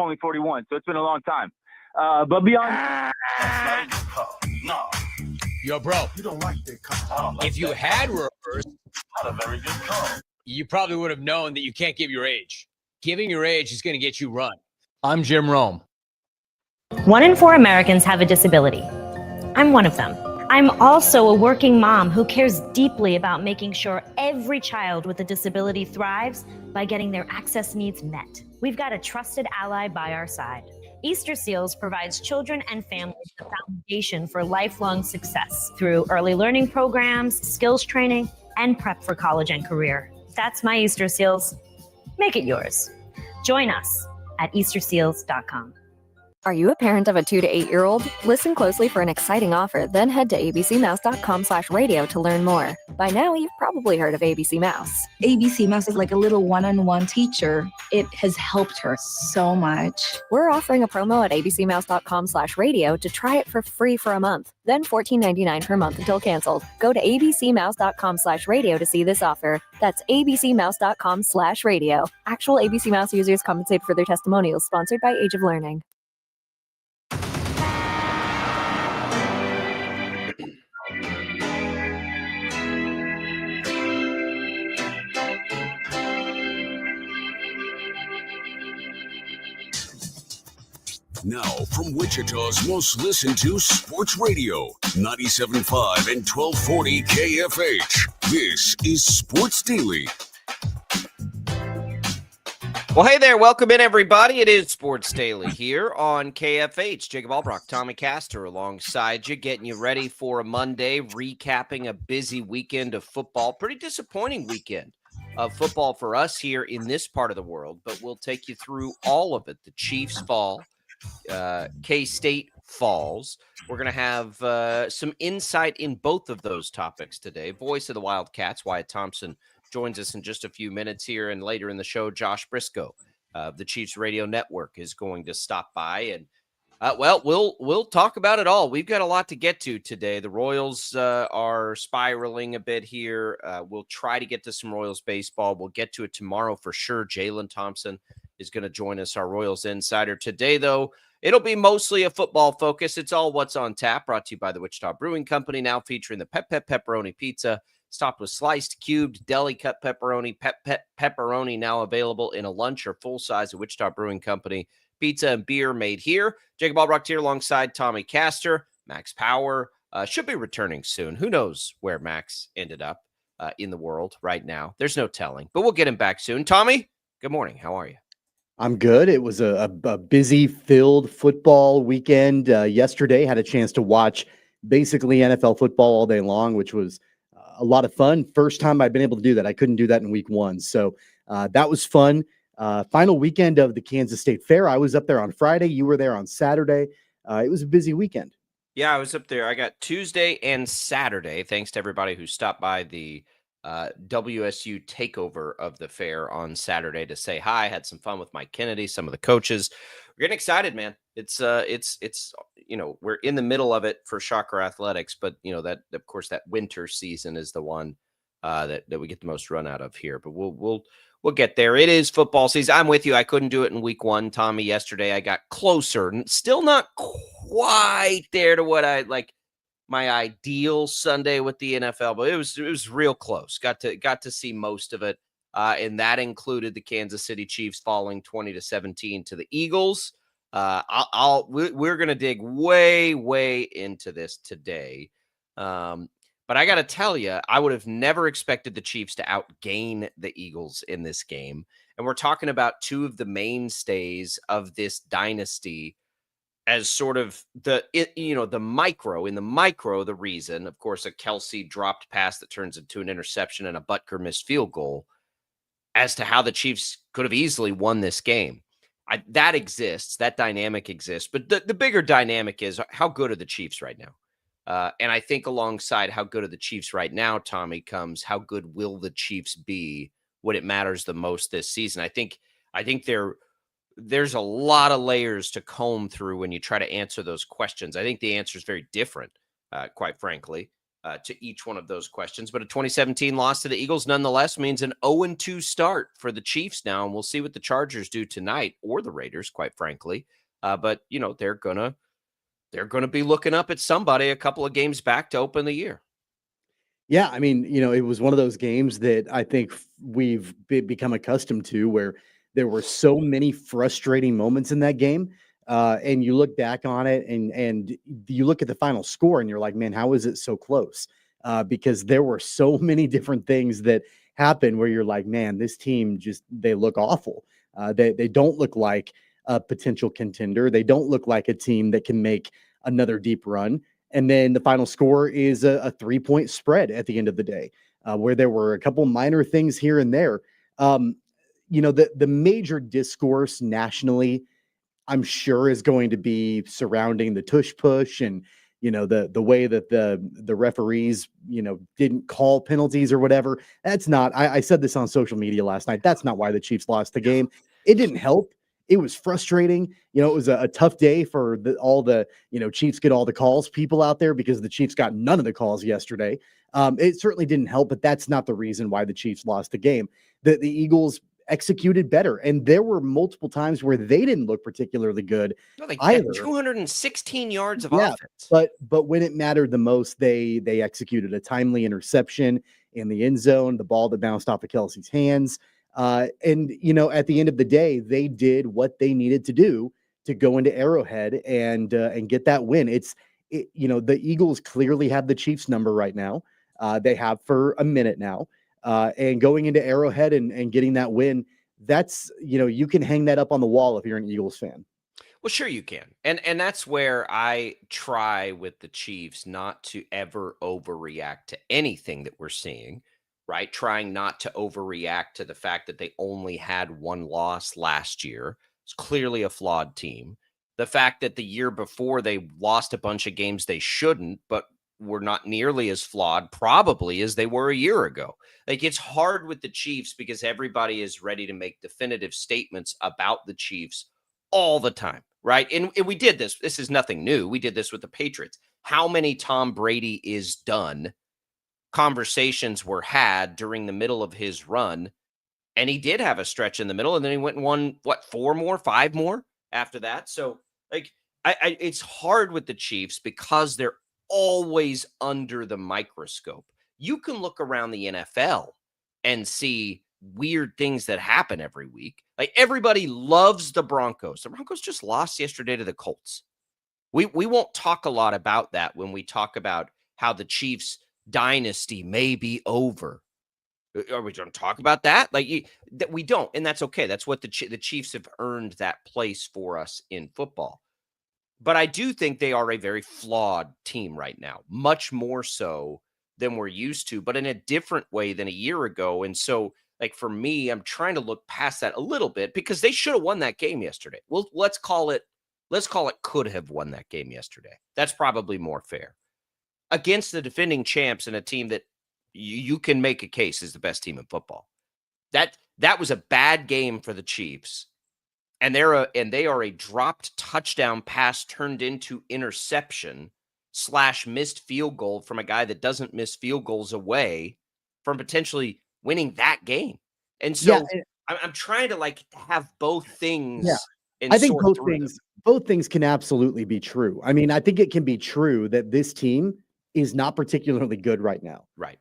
only 41, so it's been a long time. But beyond... No. Yo, bro. You don't like that car. If you had rehearsed, Not a very good car. you probably would have known that you can't give your age. Giving your age is going to get you run. I'm Jim Rome. 1 in 4 Americans have a disability. I'm one of them. I'm also a working mom who cares deeply about making sure every child with a disability thrives by getting their access needs met. We've got a trusted ally by our side. Easter Seals provides children and families the foundation for lifelong success through early learning programs, skills training, and prep for college and career. That's my Easter Seals. Make it yours. Join us at easterseals.com. Are you a parent of a 2 to 8-year-old? Listen closely for an exciting offer, then head to abcmouse.com/radio to learn more. By now, you've probably heard of ABC Mouse. ABC Mouse is like a little one-on-one teacher. It has helped her so much. We're offering a promo at abcmouse.com/radio to try it for free for a month, then $14.99 per month until canceled. Go to abcmouse.com/radio to see this offer. That's abcmouse.com/radio. Actual ABC Mouse users compensate for their testimonials, sponsored by Age of Learning. Now, from Wichita's most listened to sports radio, 97.5 and 1240 KFH. This is Sports Daily. Well, hey there. Welcome in, everybody. It is Sports Daily here on KFH. Jacob Albrock, Tommy Castor alongside you, getting you ready for a Monday, recapping a busy weekend of football. Pretty disappointing weekend of football for us here in this part of the world, but we'll take you through all of it. The Chiefs fall. K-State falls. We're going to have some insight in both of those topics today. Voice of the Wildcats, Wyatt Thompson, joins us in just a few minutes here, and later in the show, Josh Briscoe of the Chiefs Radio Network is going to stop by, and we'll talk about it all. We've got a lot to get to today. The Royals are spiraling a bit here. We'll try to get to some Royals baseball. We'll get to it tomorrow for sure. Jalen Thompson is going to join us, our Royals insider. Today, though, it'll be mostly a football focus. It's all what's on tap, brought to you by the Wichita Brewing Company, now featuring the Pep Pepperoni Pizza. It's topped with sliced, cubed, deli-cut pepperoni. Pepperoni now available in a lunch or full size at Wichita Brewing Company. Pizza and beer made here. Jacob Albrock here alongside Tommy Castor. Max Power should be returning soon. Who knows where Max ended up in the world right now? There's no telling, but we'll get him back soon. Tommy, good morning. How are you? I'm good. It was a busy, filled football weekend yesterday. Had a chance to watch basically NFL football all day long, which was a lot of fun. First time I've been able to do that. I couldn't do that in week one. So that was fun. Final weekend of the Kansas State Fair. I was up there on Friday. You were there on Saturday. It was a busy weekend. Yeah, I was up there. I got Tuesday and Saturday. Thanks to everybody who stopped by the WSU takeover of the fair on Saturday to say hi. Had some fun with Mike Kennedy, some of the coaches. We're getting excited, man. It's we're in the middle of it for Shocker Athletics, but that of course that winter season is the one that we get the most run out of here. But we'll get there. It is football season. I'm with you. I couldn't do it in week one, Tommy. Yesterday I got closer, still not quite there to what I like. My ideal Sunday with the NFL, but it was real close. Got to see most of it, and that included the Kansas City Chiefs falling 20-17 to the Eagles. We're gonna dig way into this today, but I got to tell you, I would have never expected the Chiefs to outgain the Eagles in this game, and we're talking about two of the mainstays of this dynasty. As sort of the micro, the reason, of course, a Kelsey dropped pass that turns into an interception and a Butker missed field goal, as to how the Chiefs could have easily won this game. That exists. That dynamic exists. But the bigger dynamic is how good are the Chiefs right now? And I think alongside how good are the Chiefs right now, Tommy, comes how good will the Chiefs be when it matters the most this season. I think there's a lot of layers to comb through when you try to answer those questions. I think the answer is very different, quite frankly. to each one of those questions. But a 2017 loss to the Eagles nonetheless means an 0-2 start for the Chiefs now, and we'll see what the Chargers do tonight, or the Raiders, quite frankly. But they're gonna be looking up at somebody a couple of games back to open the year. Yeah, I mean, it was one of those games that I think we've become accustomed to, where there were so many frustrating moments in that game. And you look back on it and you look at the final score and you're like, man, how is it so close? Because there were so many different things that happened where you're like, man, this team they look awful. They don't look like a potential contender. They don't look like a team that can make another deep run. And then the final score is a 3-point spread at the end of the day, where there were a couple minor things here and there. The major discourse nationally, I'm sure, is going to be surrounding the tush push and, the way that the referees, didn't call penalties or whatever. That's not, I said this on social media last night. That's not why the Chiefs lost the game. It didn't help. It was frustrating. It was a tough day for all the Chiefs get all the calls people out there, because the Chiefs got none of the calls yesterday. It certainly didn't help, but that's not the reason why the Chiefs lost the game. The Eagles executed better, and there were multiple times where they didn't look particularly good. No, they either. had 216 yards of Yeah, offense. But when it mattered the most, they executed a timely interception in the end zone, the ball that bounced off of Kelsey's hands. And at the end of the day, they did what they needed to do to go into Arrowhead and get that win. The Eagles clearly have the Chiefs number right now. They have for a minute now. And going into Arrowhead and getting that win, that's, you can hang that up on the wall if you're an Eagles fan. Well, sure you can. And that's where I try with the Chiefs not to ever overreact to anything that we're seeing, right? Trying not to overreact to the fact that they only had one loss last year. It's clearly a flawed team. The fact that the year before they lost a bunch of games they shouldn't, but were not nearly as flawed probably as they were a year ago. Like, it's hard with the Chiefs because everybody is ready to make definitive statements about the Chiefs all the time, right? And we did this. This is nothing new. We did this with the Patriots. How many Tom Brady is done conversations were had during the middle of his run, and he did have a stretch in the middle, and then he went and won, 5 more after that. So, like, it's hard with the Chiefs because they're always under the microscope. You can look around the NFL and see weird things that happen every week. Like, everybody loves the Broncos. The Broncos just lost yesterday to the Colts. We won't talk a lot about that when we talk about how the Chiefs dynasty may be over. Are we going to talk about that? That we don't, and that's okay. That's what the Chiefs have earned that place for us in football. But I do think they are a very flawed team right now, much more so than we're used to, but in a different way than a year ago. And so, like, for me, I'm trying to look past that a little bit because they should have won that game yesterday. Well, let's call it could have won that game yesterday. That's probably more fair. Against the defending champs and a team that you can make a case is the best team in football. That was a bad game for the Chiefs. And they are a dropped touchdown pass turned into interception / missed field goal from a guy that doesn't miss field goals away from potentially winning that game. And so I'm trying to have both things. Yeah. And I think both things can absolutely be true. I mean, I think it can be true that this team is not particularly good right now. Right.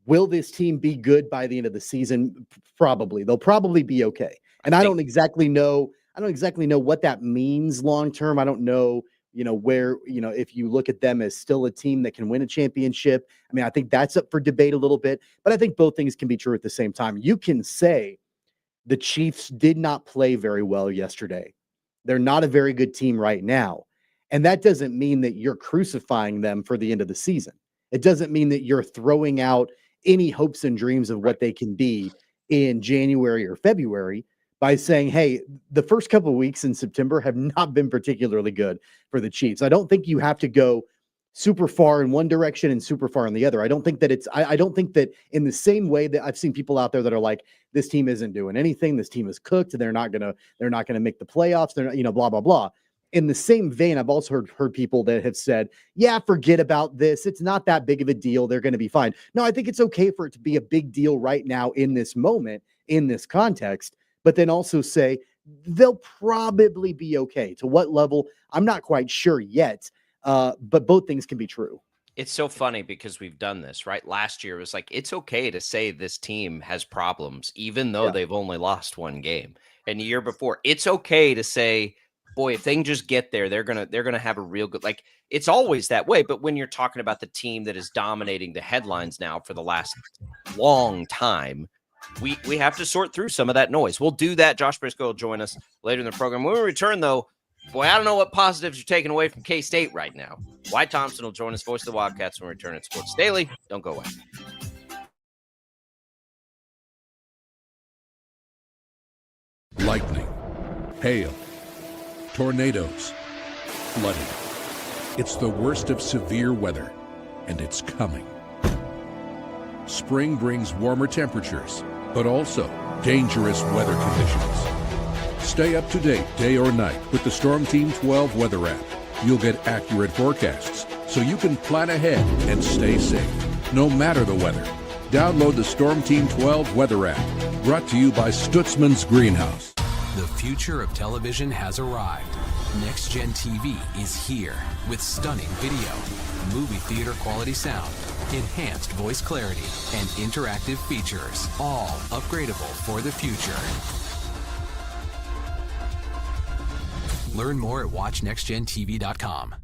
Will this team be good by the end of the season? Probably. They'll probably be okay. And I don't exactly know what that means long term. I don't know, where, if you look at them as still a team that can win a championship. I mean, I think that's up for debate a little bit, but I think both things can be true at the same time. You can say the Chiefs did not play very well yesterday. They're not a very good team right now. And that doesn't mean that you're crucifying them for the end of the season. It doesn't mean that you're throwing out any hopes and dreams of what they can be in January or February by saying, hey, the first couple of weeks in September have not been particularly good for the Chiefs. I don't think you have to go super far in one direction and super far in the other. I don't think that I don't think that in the same way that I've seen people out there that are like, this team isn't doing anything. This team is cooked. They're not gonna make the playoffs. They're not, blah, blah, blah. In the same vein, I've also heard people that have said, yeah, forget about this. It's not that big of a deal. They're going to be fine. No, I think it's okay for it to be a big deal right now in this moment, in this context, but then also say they'll probably be okay. To what level? I'm not quite sure yet, but both things can be true. It's so funny because we've done this, right? Last year it was like, it's okay to say this team has problems, even though they've only lost one game. And the year before, it's okay to say, boy, if they can just get there, they're gonna have a real good, like, it's always that way. But when you're talking about the team that is dominating the headlines now for the last long time, we have to sort through some of that noise. We'll do that. Josh Briscoe will join us later in the program. When we return, though, boy, I don't know what positives you're taking away from K-State right now. Wyatt Thompson will join us, voice of the Wildcats, when we return at Sports Daily. Don't go away. Lightning, hail, tornadoes, flooding. It's the worst of severe weather, and it's coming. Spring brings warmer temperatures, but also dangerous weather conditions. Stay up to date day or night with the Storm Team 12 weather app. You'll get accurate forecasts, so you can plan ahead and stay safe, no matter the weather. Download the Storm Team 12 weather app, brought to you by Stutzman's Greenhouse. The future of television has arrived. Next Gen TV is here with stunning video, movie theater quality sound, enhanced voice clarity, and interactive features, all upgradable for the future. Learn more at watchnextgentv.com.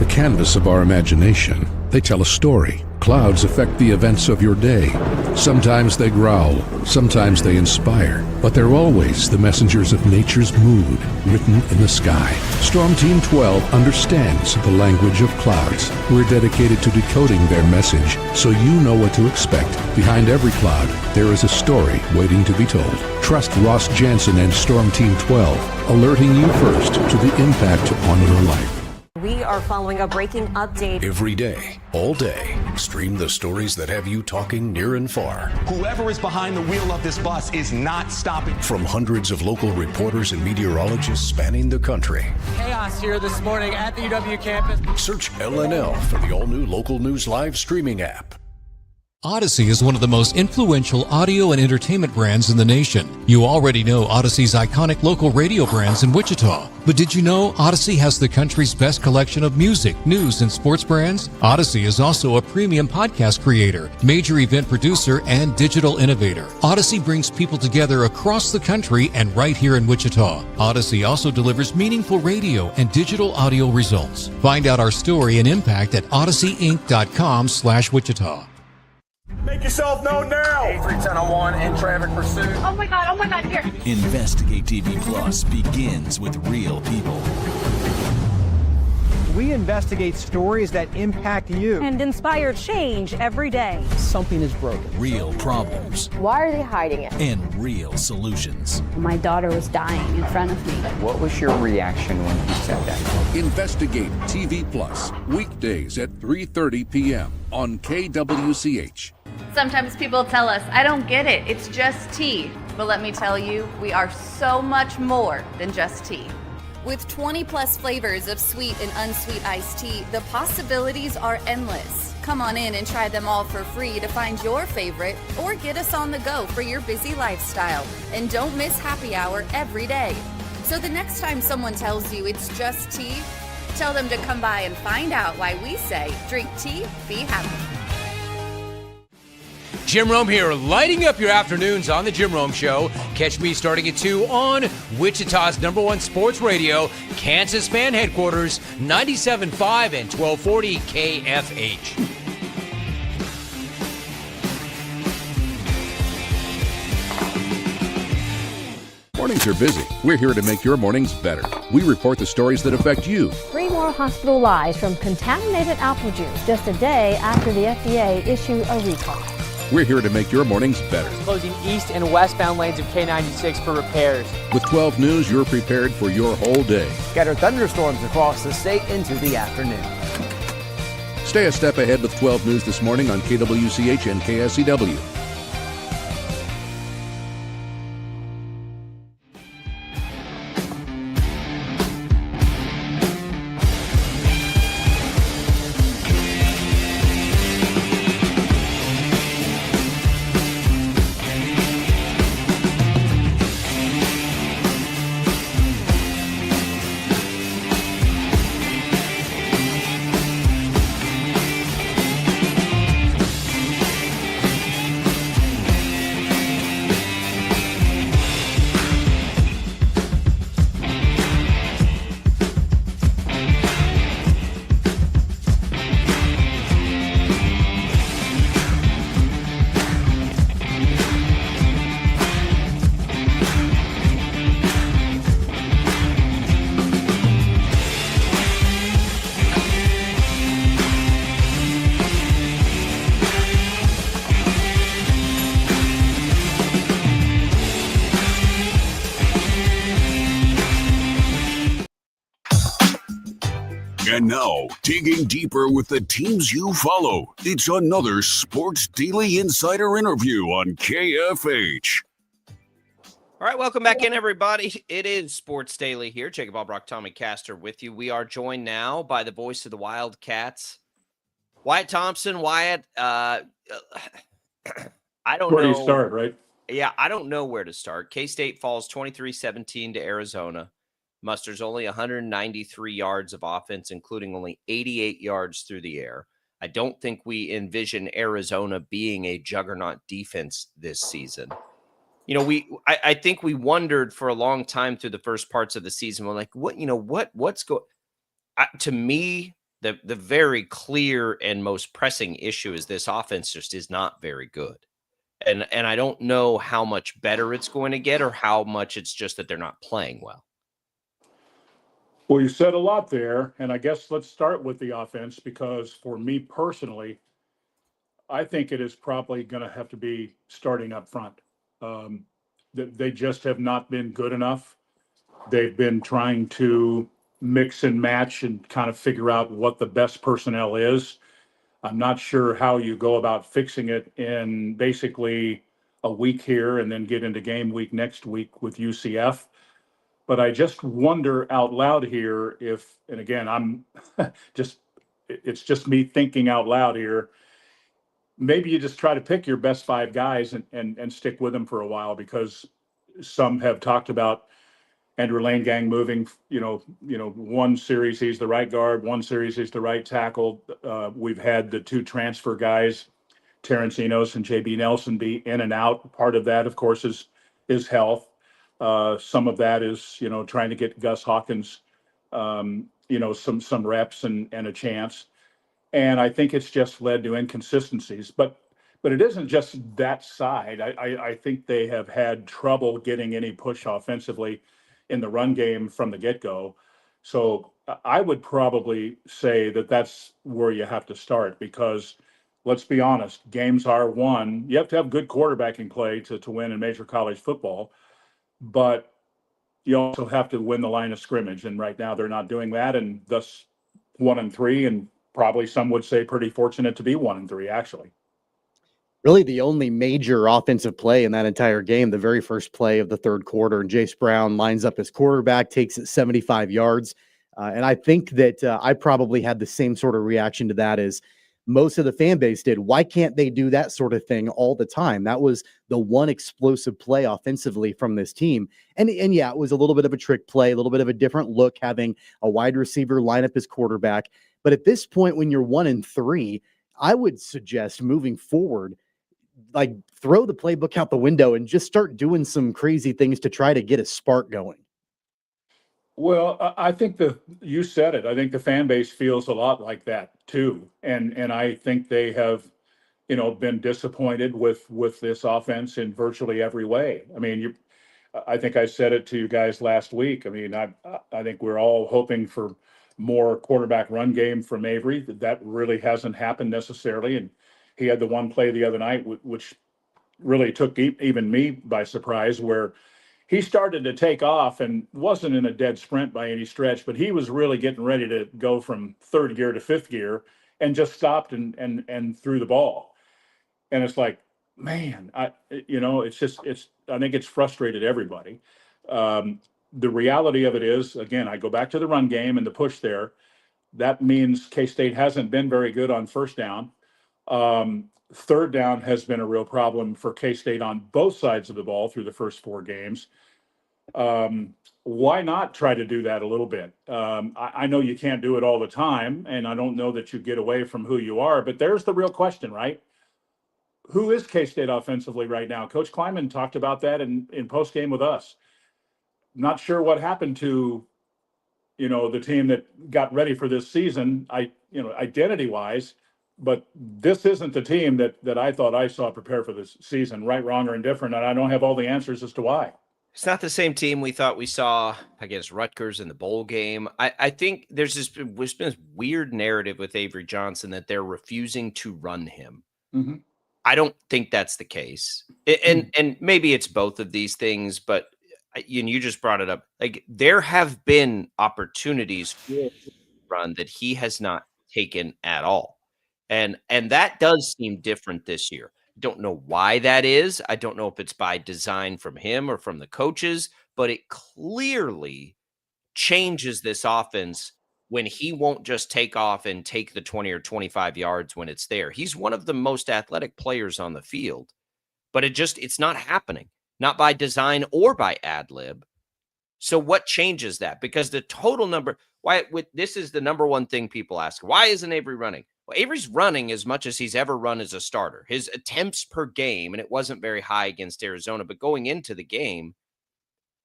Canvas of our imagination. They tell a story. Clouds affect the events of your day. Sometimes they growl, sometimes they inspire, but they're always the messengers of nature's mood, written in the sky. Storm Team 12 understands the language of clouds. We're dedicated to decoding their message, so you know what to expect. Behind every cloud, there is a story waiting to be told. Trust Ross Jansen and Storm Team 12, alerting you first to the impact on your life. We are following a breaking update. Every day, all day, stream the stories that have you talking near and far. Whoever is behind the wheel of this bus is not stopping. From hundreds of local reporters and meteorologists spanning the country. Chaos here this morning at the UW campus. Search LNL for the all-new Local News Live streaming app. Odyssey is one of the most influential audio and entertainment brands in the nation. You already know Odyssey's iconic local radio brands in Wichita. But did you know Odyssey has the country's best collection of music, news, and sports brands? Odyssey is also a premium podcast creator, major event producer, and digital innovator. Odyssey brings people together across the country and right here in Wichita. Odyssey also delivers meaningful radio and digital audio results. Find out our story and impact at odysseyinc.com/Wichita. Make yourself known now. 31001 in traffic pursuit. Oh my God, here. Investigate TV Plus begins with real people. We investigate stories that impact you and inspire change every day. Something is broken. Real problems. Why are they hiding it? And real solutions. My daughter was dying in front of me. What was your reaction when he said that? Investigate TV Plus, weekdays at 3:30 p.m. on KWCH. Sometimes people tell us, I don't get it, it's just tea. But let me tell you, we are so much more than just tea. With 20 plus flavors of sweet and unsweet iced tea, the possibilities are endless. Come on in and try them all for free to find your favorite or get us on the go for your busy lifestyle. And don't miss happy hour every day. So the next time someone tells you it's just tea, tell them to come by and find out why we say, drink tea, be happy. Jim Rome here, lighting up your afternoons on The Jim Rome Show. Catch me starting at 2 on Wichita's #1 sports radio, Kansas Fan Headquarters, 97.5 and 1240 KFH. Mornings are busy. We're here to make your mornings better. We report the stories that affect you. 3 more hospital lies from contaminated apple juice just a day after the FDA issued a recall. We're here to make your mornings better. Closing east and westbound lanes of K96 for repairs. With 12 News, you're prepared for your whole day. Scattered thunderstorms across the state into the afternoon. Stay a step ahead with 12 News this morning on KWCH and KSCW. And now, digging deeper with the teams you follow, it's another Sports Daily Insider interview on KFH. All right, welcome back in, everybody. It is Sports Daily here. Jacob Albrock, Tommy Castor with you. We are joined now by the voice of the Wildcats, Wyatt Thompson. Wyatt, I don't know. Where do you start, right? Yeah, I don't know where to start. K-State falls 23-17 to Arizona. Musters only 193 yards of offense, including only 88 yards through the air. I don't think we envision Arizona being a juggernaut defense this season. You know, I think we wondered for a long time through the first parts of the season. We're like, what's going? To me, the very clear and most pressing issue is this offense just is not very good, and I don't know how much better it's going to get or how much it's just that they're not playing well. Well, you said a lot there, and I guess let's start with the offense because for me personally, I think it is probably going to have to be starting up front. They just have not been good enough. They've been trying to mix and match and kind of figure out what the best personnel is. I'm not sure how you go about fixing it in basically a week here and then get into game week next week with UCF. But I just wonder out loud here if, and again, it's just me thinking out loud here. Maybe you just try to pick your best 5 guys and stick with them for a while, because some have talked about Andrew Langang moving, one series he's the right guard, one series he's the right tackle. We've had the 2 transfer guys, Terrence Enos and JB Nelson, be in and out. Part of that, of course, is health. Some of that is, trying to get Gus Hawkins, some reps and a chance. And I think it's just led to inconsistencies. But it isn't just that side. I think they have had trouble getting any push offensively in the run game from the get-go. So I would probably say that that's where you have to start, because let's be honest, games are won. You have to have good quarterbacking play to win in major college football. But you also have to win the line of scrimmage. And right now they're not doing that. And thus 1-3, and probably some would say pretty fortunate to be 1-3, actually. Really the only major offensive play in that entire game, the very first play of the third quarter, and Jace Brown lines up his quarterback, takes it 75 yards. And I think that I probably had the same sort of reaction to that as most of the fan base did. Why can't they do that sort of thing all the time? That was the one explosive play offensively from this team. And yeah, it was a little bit of a trick play, a little bit of a different look, having a wide receiver line up his quarterback. But at this point, when you're 1-3, I would suggest moving forward, like throw the playbook out the window and just start doing some crazy things to try to get a spark going. Well, I think you said it. I think the fan base feels a lot like that too, and I think they have, been disappointed with this offense in virtually every way. I mean, I think I said it to you guys last week. I mean, I think we're all hoping for more quarterback run game from Avery. That really hasn't happened necessarily. And he had the one play the other night, which really took even me by surprise, where he started to take off and wasn't in a dead sprint by any stretch, but he was really getting ready to go from third gear to fifth gear and just stopped and threw the ball. And it's like, man, I think it's frustrated everybody. The reality of it is, again, I go back to the run game and the push there. That means K-State hasn't been very good on first down. Third down has been a real problem for K-State on both sides of the ball through the first 4 games. Why not try to do that a little bit? I know you can't do it all the time, and I don't know that you get away from who you are, but there's the real question, right? Who is K-State offensively right now? Coach Kleiman talked about that in post game with us. Not sure what happened to, the team that got ready for this season, identity wise, but this isn't the team that I thought I saw prepare for this season, right, wrong, or indifferent. And I don't have all the answers as to why. It's not the same team we thought we saw against Rutgers in the bowl game. I think there's been this weird narrative with Avery Johnson that they're refusing to run him. Mm-hmm. I don't think that's the case. And maybe it's both of these things, but you just brought it up. Like, there have been opportunities for run that he has not taken at all. And that does seem different this year. Don't know why that is. I don't know if it's by design from him or from the coaches, but it clearly changes this offense when he won't just take off and take the 20 or 25 yards when it's there. He's one of the most athletic players on the field, but it's not happening, not by design or by ad lib. So what changes that? Because the total number, this is the number one thing people ask. Why isn't Avery running? Well, Avery's running as much as he's ever run as a starter. His attempts per game, and it wasn't very high against Arizona, but going into the game,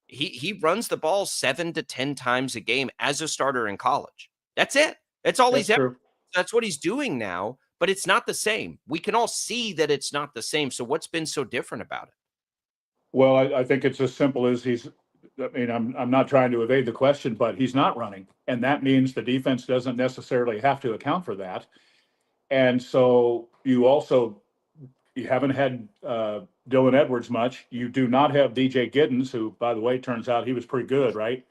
he runs the ball 7 to 10 times a game as a starter in college. That's it. That's all he's ever. That's what he's doing now, but it's not the same. We can all see that it's not the same. So what's been so different about it? Well, I think it's as simple as I'm not trying to evade the question, but he's not running. And that means the defense doesn't necessarily have to account for that. And so you haven't had Dylan Edwards much. You do not have DJ Giddens, who, by the way, turns out he was pretty good, right?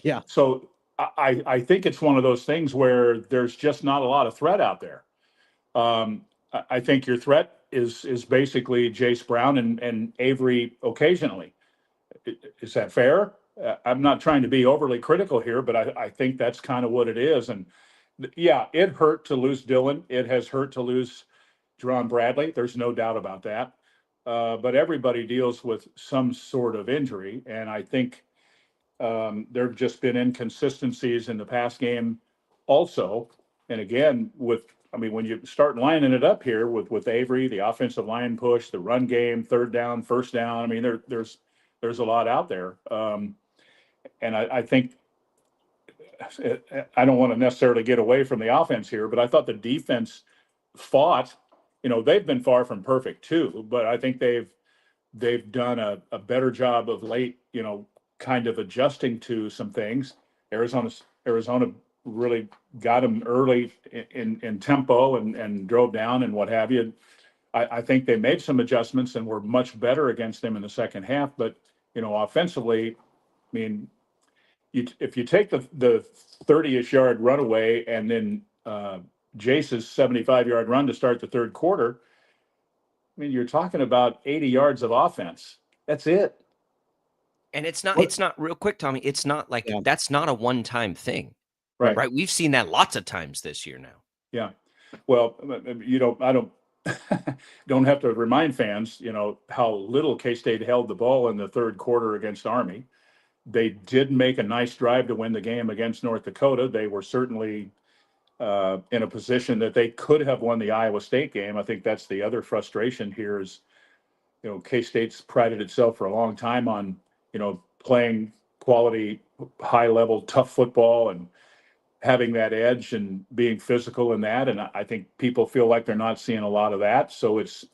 Yeah. So I think it's one of those things where there's just not a lot of threat out there. I think your threat is basically Jace Brown and Avery occasionally. Is that fair? I'm not trying to be overly critical here, but I think that's kind of what it is. And yeah, it hurt to lose Dylan. It has hurt to lose Jerron Bradley. There's no doubt about that. But everybody deals with some sort of injury. And I think there have just been inconsistencies in the pass game also. And again, when you start lining it up here with Avery, the offensive line push, the run game, third down, first down, there's a lot out there. And I think I don't want to necessarily get away from the offense here, but I thought the defense fought. They've been far from perfect too, but I think they've done a better job of late, kind of adjusting to some things. Arizona really got them early in tempo and drove down and what have you. I think they made some adjustments and were much better against them in the second half. But, offensively, if you take the 30-ish yard run away and then Jace's 75-yard run to start the third quarter, you're talking about 80 yards of offense. That's it. And it's not real quick, Tommy. It's not like that's not a one-time thing. Right. We've seen that lots of times this year now. Yeah. Well, I don't have to remind fans, how little K-State held the ball in the third quarter against Army. They did make a nice drive to win the game against North Dakota. They were certainly in a position that they could have won the Iowa State game. I think that's the other frustration here is, K-State's prided itself for a long time on, playing quality, high-level, tough football and having that edge and being physical in that. And I think people feel like they're not seeing a lot of that. So it's,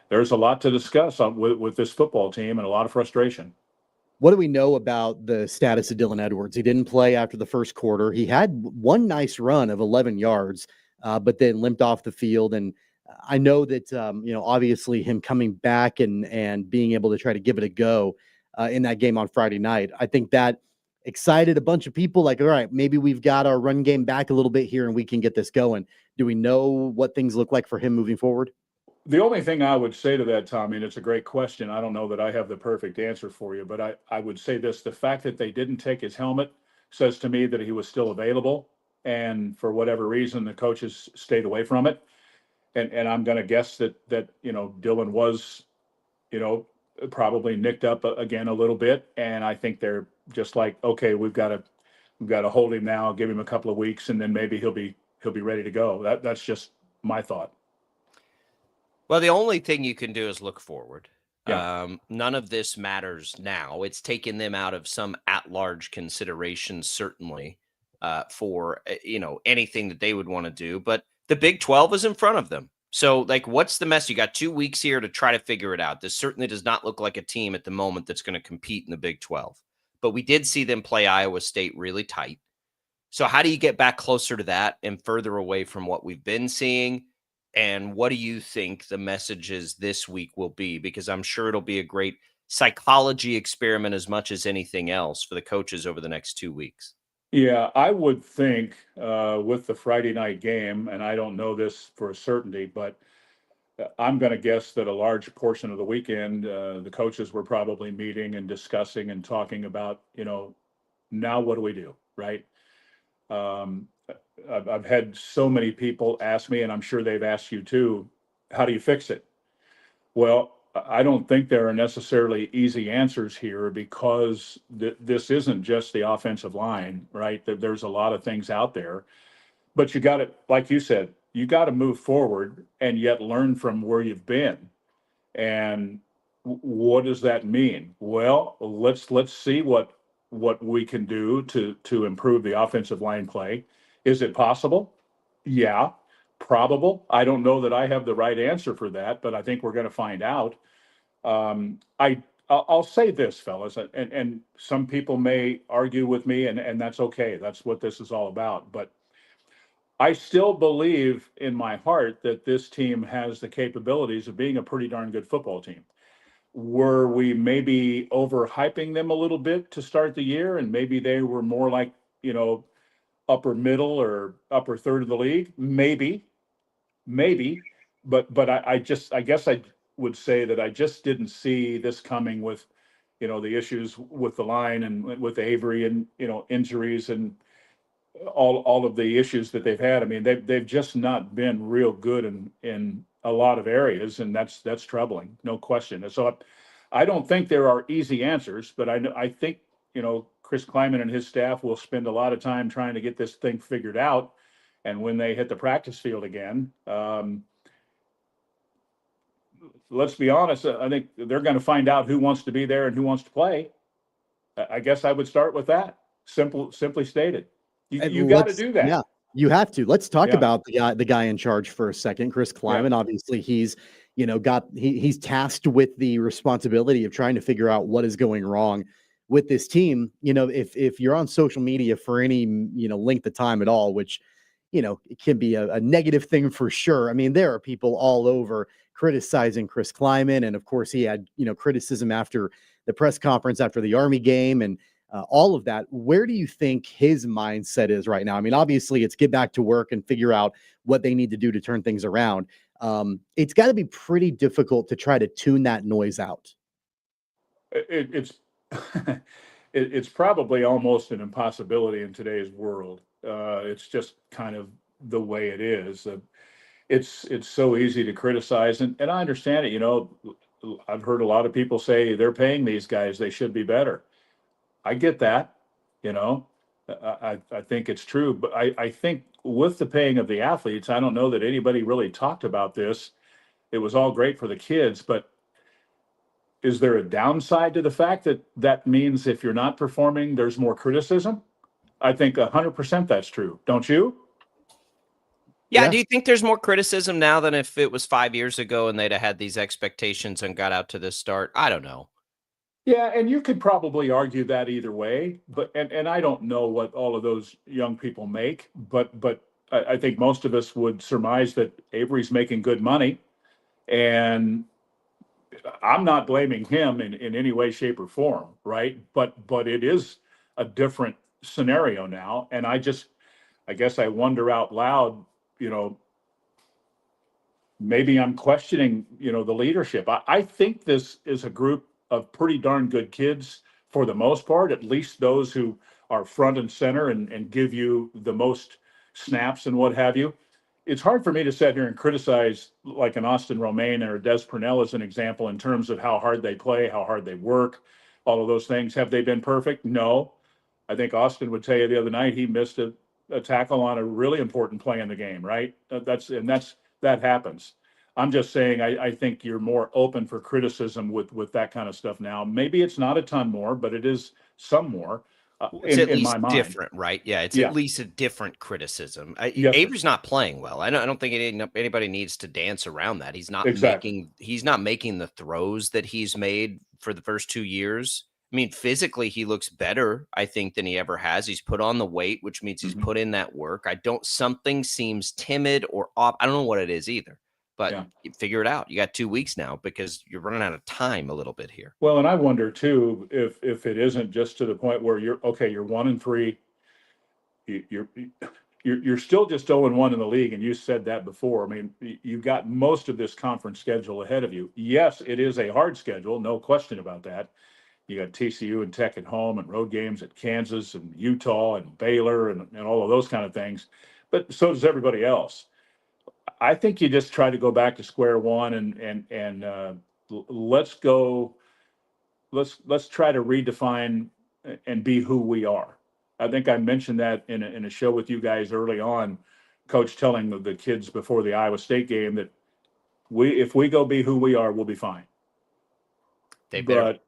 there's a lot to discuss with this football team and a lot of frustration. What do we know about the status of Dylan Edwards? He didn't play after the first quarter. He had one nice run of 11 yards, but then limped off the field. And I know that, obviously him coming back and being able to try to give it a go in that game on Friday night, I think that excited a bunch of people like, all right, maybe we've got our run game back a little bit here and we can get this going. Do we know what things look like for him moving forward? The only thing I would say to that, Tommy, and it's a great question. I don't know that I have the perfect answer for you, but I would say this. The fact that they didn't take his helmet says to me that he was still available. And for whatever reason, the coaches stayed away from it. And I'm going to guess that Dylan was, probably nicked up again a little bit. And I think they're just like, okay, we've got to hold him now, give him a couple of weeks, and then maybe he'll be ready to go. That's just my thought. Well, the only thing you can do is look forward. Yeah. None of this matters now. It's taken them out of some at-large considerations, certainly, for anything that they would want to do. But the Big 12 is in front of them. So, what's the mess? You got 2 weeks here to try to figure it out. This certainly does not look like a team at the moment that's going to compete in the Big 12. But we did see them play Iowa State really tight. So how do you get back closer to that and further away from what we've been seeing? And what do you think the messages this week will be? Because I'm sure it'll be a great psychology experiment as much as anything else for the coaches over the next 2 weeks. Yeah, I would think with the Friday night game, and I don't know this for a certainty, but I'm going to guess that a large portion of the weekend, the coaches were probably meeting and discussing and talking about, now what do we do, right? I've had so many people ask me, and I'm sure they've asked you too, how do you fix it? Well, I don't think there are necessarily easy answers here because this isn't just the offensive line, right? There's a lot of things out there, but you got to, like you said, you got to move forward and yet learn from where you've been. And what does that mean? Well, let's see what we can do to improve the offensive line play. Is it possible? Yeah. Probable. I don't know that I have the right answer for that, but I think we're going to find out. I'll say this, fellas, and some people may argue with me, and that's okay. That's what this is all about. But I still believe in my heart that this team has the capabilities of being a pretty darn good football team. Were we maybe overhyping them a little bit to start the year, and maybe they were more like, upper middle or upper third of the league? Maybe. But I guess I would say that I just didn't see this coming with, the issues with the line and with Avery and, injuries and all of the issues that they've had. I mean, they've just not been real good in a lot of areas, and that's troubling, no question. And so I don't think there are easy answers, but I think, Chris Kleiman and his staff will spend a lot of time trying to get this thing figured out. And when they hit the practice field again, let's be honest, I think they're going to find out who wants to be there and who wants to play. I guess I would start with that. Simply stated. You got to do that. Yeah, you have to. Let's talk about the guy in charge for a second, Chris Kleiman. Yeah. Obviously, he's he's tasked with the responsibility of trying to figure out what is going wrong with this team. If you're on social media for any length of time at all, which it can be a negative thing for sure. I mean, there are people all over criticizing Chris Kleiman, and of course, he had criticism after the press conference after the Army game and all of that. Where do you think his mindset is right now? I mean, obviously, it's get back to work and figure out what they need to do to turn things around. It's got to be pretty difficult to try to tune that noise out. It's probably almost an impossibility in today's world. It's just kind of the way it is. It's so easy to criticize, and I understand it. I've heard a lot of people say they're paying these guys, they should be better. I get that. I think it's true, but I think with the paying of the athletes, I don't know that anybody really talked about this. It was all great for the kids, but is there a downside to the fact that means if you're not performing, there's more criticism? I think 100% that's true. Don't you? Yeah, do you think there's more criticism now than if it was 5 years ago and they'd have had these expectations and got out to this start? I don't know. Yeah, and you could probably argue that either way, but and I don't know what all of those young people make, but I think most of us would surmise that Avery's making good money, and I'm not blaming him in any way, shape, or form, right? But it is a different scenario now, and I guess I wonder out loud, you know, maybe I'm questioning, you know, the leadership. I think this is a group of pretty darn good kids for the most part, at least those who are front and center and give you the most snaps and what have you. It's hard for me to sit here and criticize like an Austin Romaine or a Des Purnell as an example in terms of how hard they play, how hard they work, all of those things. Have they been perfect? No. I think Austin would tell you the other night he missed a tackle on a really important play in the game, right? That happens. I'm just saying I think you're more open for criticism with that kind of stuff now. Maybe it's not a ton more, but it is some more. It's at in least my mind. different, right? Yeah, it's at least a different criticism. Yes, sir. Avery's not playing well. I don't think anybody needs to dance around that. He's not Exactly. making the throws that he's made for the first 2 years. I mean, physically, he looks better, I think, than he ever has. He's put on the weight, which means he's put in that work. Something seems timid or off. I don't know what it is either, but you figure it out. You got 2 weeks now because you're running out of time a little bit here. Well, and I wonder too if it isn't just to the point where you're 1-3, you're still just 0-1 in the league, and you said that before. I mean, you've got most of this conference schedule ahead of you. Yes, it is a hard schedule, no question about that. You got TCU and Tech at home and road games at Kansas and Utah and Baylor and all of those kind of things. But so does everybody else. I think you just try to go back to square one and let's try to redefine and be who we are. I think I mentioned that in a show with you guys early on, Coach telling the kids before the Iowa State game that if we go be who we are, we'll be fine. They better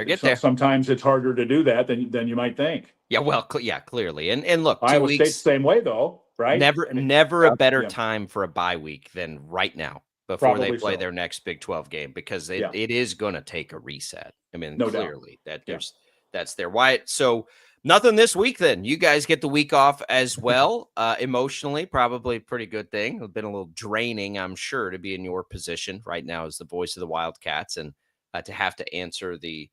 get there. Sometimes it's harder to do that than you might think. Yeah, well, clearly. And look, 2 Iowa weeks, State's the same way though, right? Never a better time for a bye week than right now before Probably they play so. their next Big 12 game, because it is going to take a reset. I mean, No doubt. clearly that's there. Wyatt, so nothing this week then. You guys get the week off as well. Emotionally, probably a pretty good thing. It's been a little draining, I'm sure, to be in your position right now as the voice of the Wildcats and to have to answer the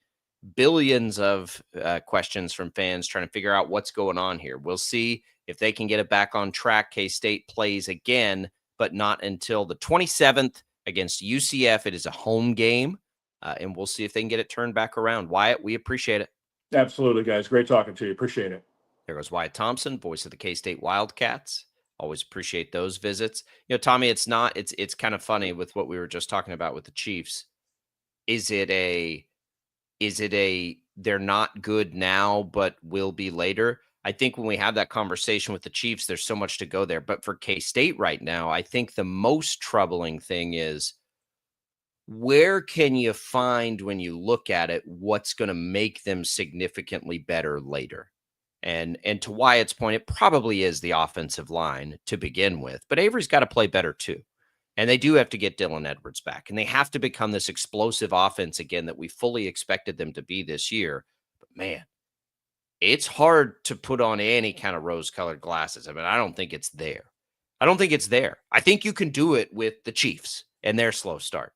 billions of questions from fans trying to figure out what's going on here. We'll see if they can get it back on track. K-State plays again, but not until the 27th against UCF. It is a home game, and we'll see if they can get it turned back around. Wyatt, we appreciate it. Absolutely, guys. Great talking to you. Appreciate it. There goes Wyatt Thompson, voice of the K-State Wildcats. Always appreciate those visits. You know, Tommy, it's kind of funny with what we were just talking about with the Chiefs. Is it a they're not good now, but will be later? I think when we have that conversation with the Chiefs, there's so much to go there. But for K-State right now, I think the most troubling thing is where can you find, when you look at it, what's going to make them significantly better later? And to Wyatt's point, it probably is the offensive line to begin with, but Avery's got to play better too. And they do have to get Dylan Edwards back, and they have to become this explosive offense again that we fully expected them to be this year. But man, it's hard to put on any kind of rose-colored glasses. I mean, I don't think it's there. I think you can do it with the Chiefs and their slow start.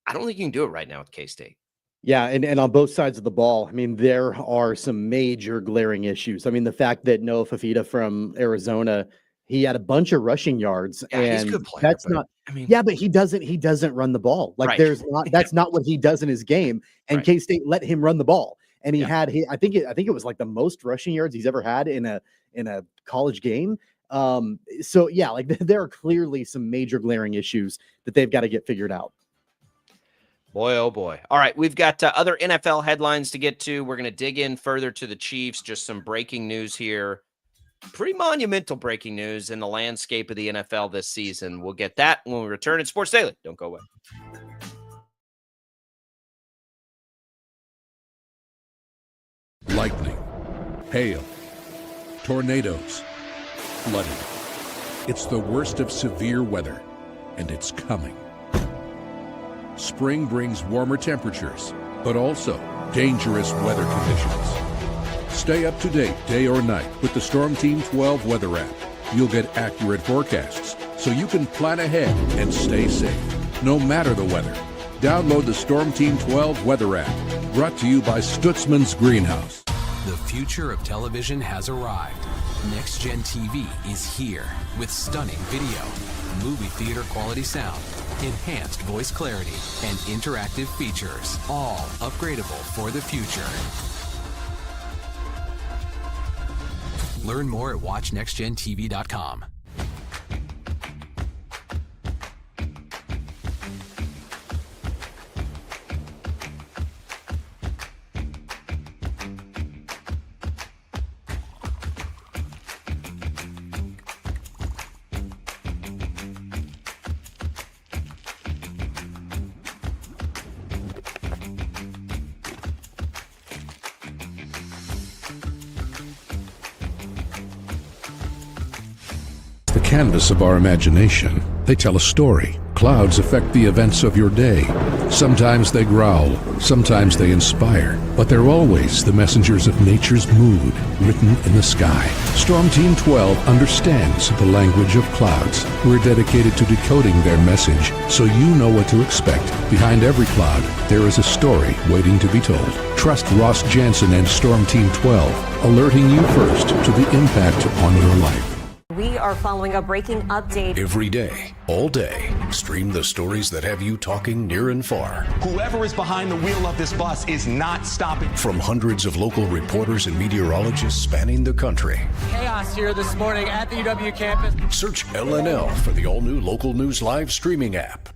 I don't think you can do it right now with K-State. Yeah, and on both sides of the ball, I mean, there are some major glaring issues. I mean, the fact that Noah Fafita from Arizona, he had a bunch of rushing yards, and he's a good player, that's but, not. I mean, yeah, but he doesn't run the ball. Like that's not what he does in his game. And K-State let him run the ball, and he had I think it was like the most rushing yards he's ever had in a college game. So yeah, like there are clearly some major glaring issues that they've got to get figured out. Boy, oh boy. All right, we've got other NFL headlines to get to. We're going to dig in further to the Chiefs. Just some breaking news here. Pretty monumental breaking news in the landscape of the NFL this season. We'll get that when we return. It's Sports Daily. Don't go away. Lightning, hail, tornadoes, flooding. It's the worst of severe weather, and it's coming. Spring brings warmer temperatures, but also dangerous weather conditions. Stay up to date day or night with the Storm Team 12 weather app. You'll get accurate forecasts so you can plan ahead and stay safe, no matter the weather. Download the Storm Team 12 weather app, brought to you by Stutzman's Greenhouse. The future of television has arrived. Next Gen TV is here with stunning video, movie theater quality sound, enhanced voice clarity, and interactive features, all upgradable for the future. Learn more at watchnextgentv.com. The canvas of our imagination. They tell a story. Clouds affect the events of your day. Sometimes they growl, sometimes they inspire, but they're always the messengers of nature's mood, written in the sky. Storm Team 12 understands the language of clouds. We're dedicated to decoding their message, so you know what to expect. Behind every cloud, there is a story waiting to be told. Trust Ross Jansen and Storm Team 12, alerting you first to the impact on your life. We are following a breaking update. Every day, all day, stream the stories that have you talking near and far. Whoever is behind the wheel of this bus is not stopping. From hundreds of local reporters and meteorologists spanning the country. Chaos here this morning at the UW campus. Search LNL for the all-new Local News Live streaming app.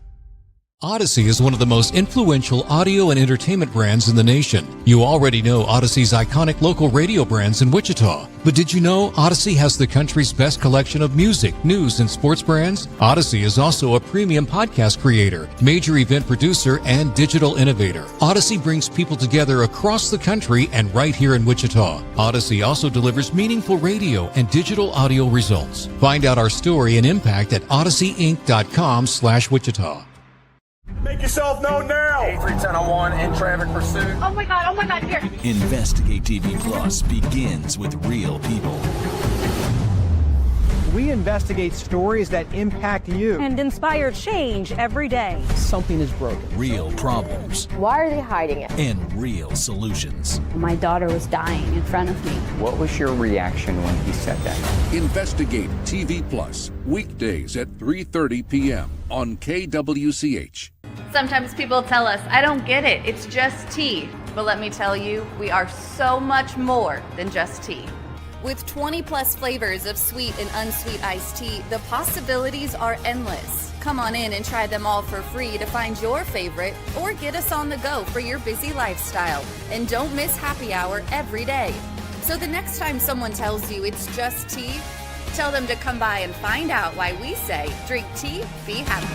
Odyssey is one of the most influential audio and entertainment brands in the nation. You already know Odyssey's iconic local radio brands in Wichita. But did you know Odyssey has the country's best collection of music, news, and sports brands? Odyssey is also a premium podcast creator, major event producer, and digital innovator. Odyssey brings people together across the country and right here in Wichita. Odyssey also delivers meaningful radio and digital audio results. Find out our story and impact at odysseyinc.com/Wichita. Make yourself known now. 831001 in traffic pursuit. Oh my God, here. Investigate TV Plus begins with real people. We investigate stories that impact you. And inspire change every day. Something is broken. Real problems. Why are they hiding it? And real solutions. My daughter was dying in front of me. What was your reaction when he said that? Investigate TV Plus, weekdays at 3:30 p.m. on KWCH. Sometimes people tell us, I don't get it, it's just tea. But let me tell you, we are so much more than just tea. With 20 plus flavors of sweet and unsweet iced tea, the possibilities are endless. Come on in and try them all for free to find your favorite or get us on the go for your busy lifestyle. And don't miss happy hour every day. So the next time someone tells you it's just tea, tell them to come by and find out why we say drink tea, be happy.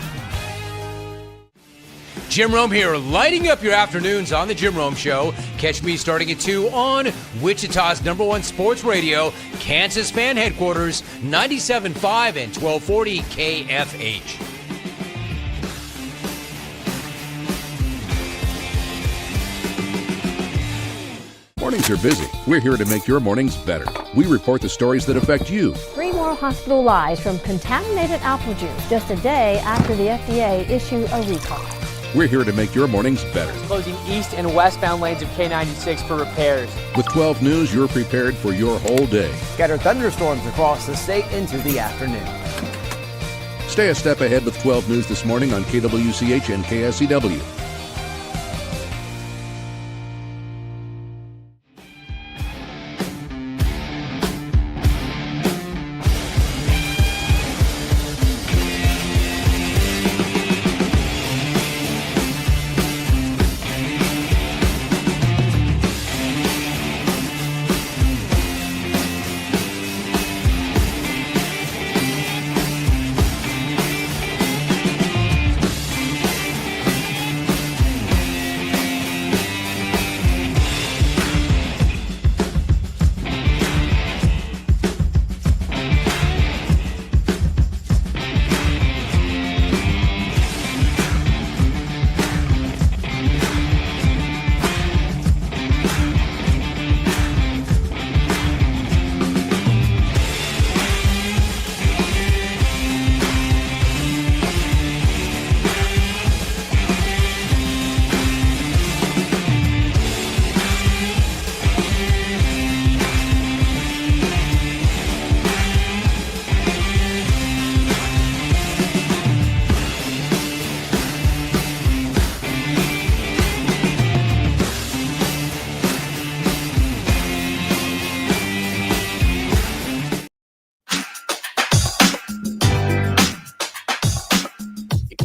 Jim Rome here, lighting up your afternoons on the Jim Rome Show. Catch me starting at 2 on Wichita's #1 sports radio, Kansas fan headquarters, 97.5 and 1240 KFH. Mornings are busy. We're here to make your mornings better. We report the stories that affect you. 3 more hospital lies from contaminated apple juice just a day after the FDA issued a recall. We're here to make your mornings better. Closing east and westbound lanes of K96 for repairs. With 12 News, you're prepared for your whole day. Scattered thunderstorms across the state into the afternoon. Stay a step ahead with 12 News this morning on KWCH and KSCW.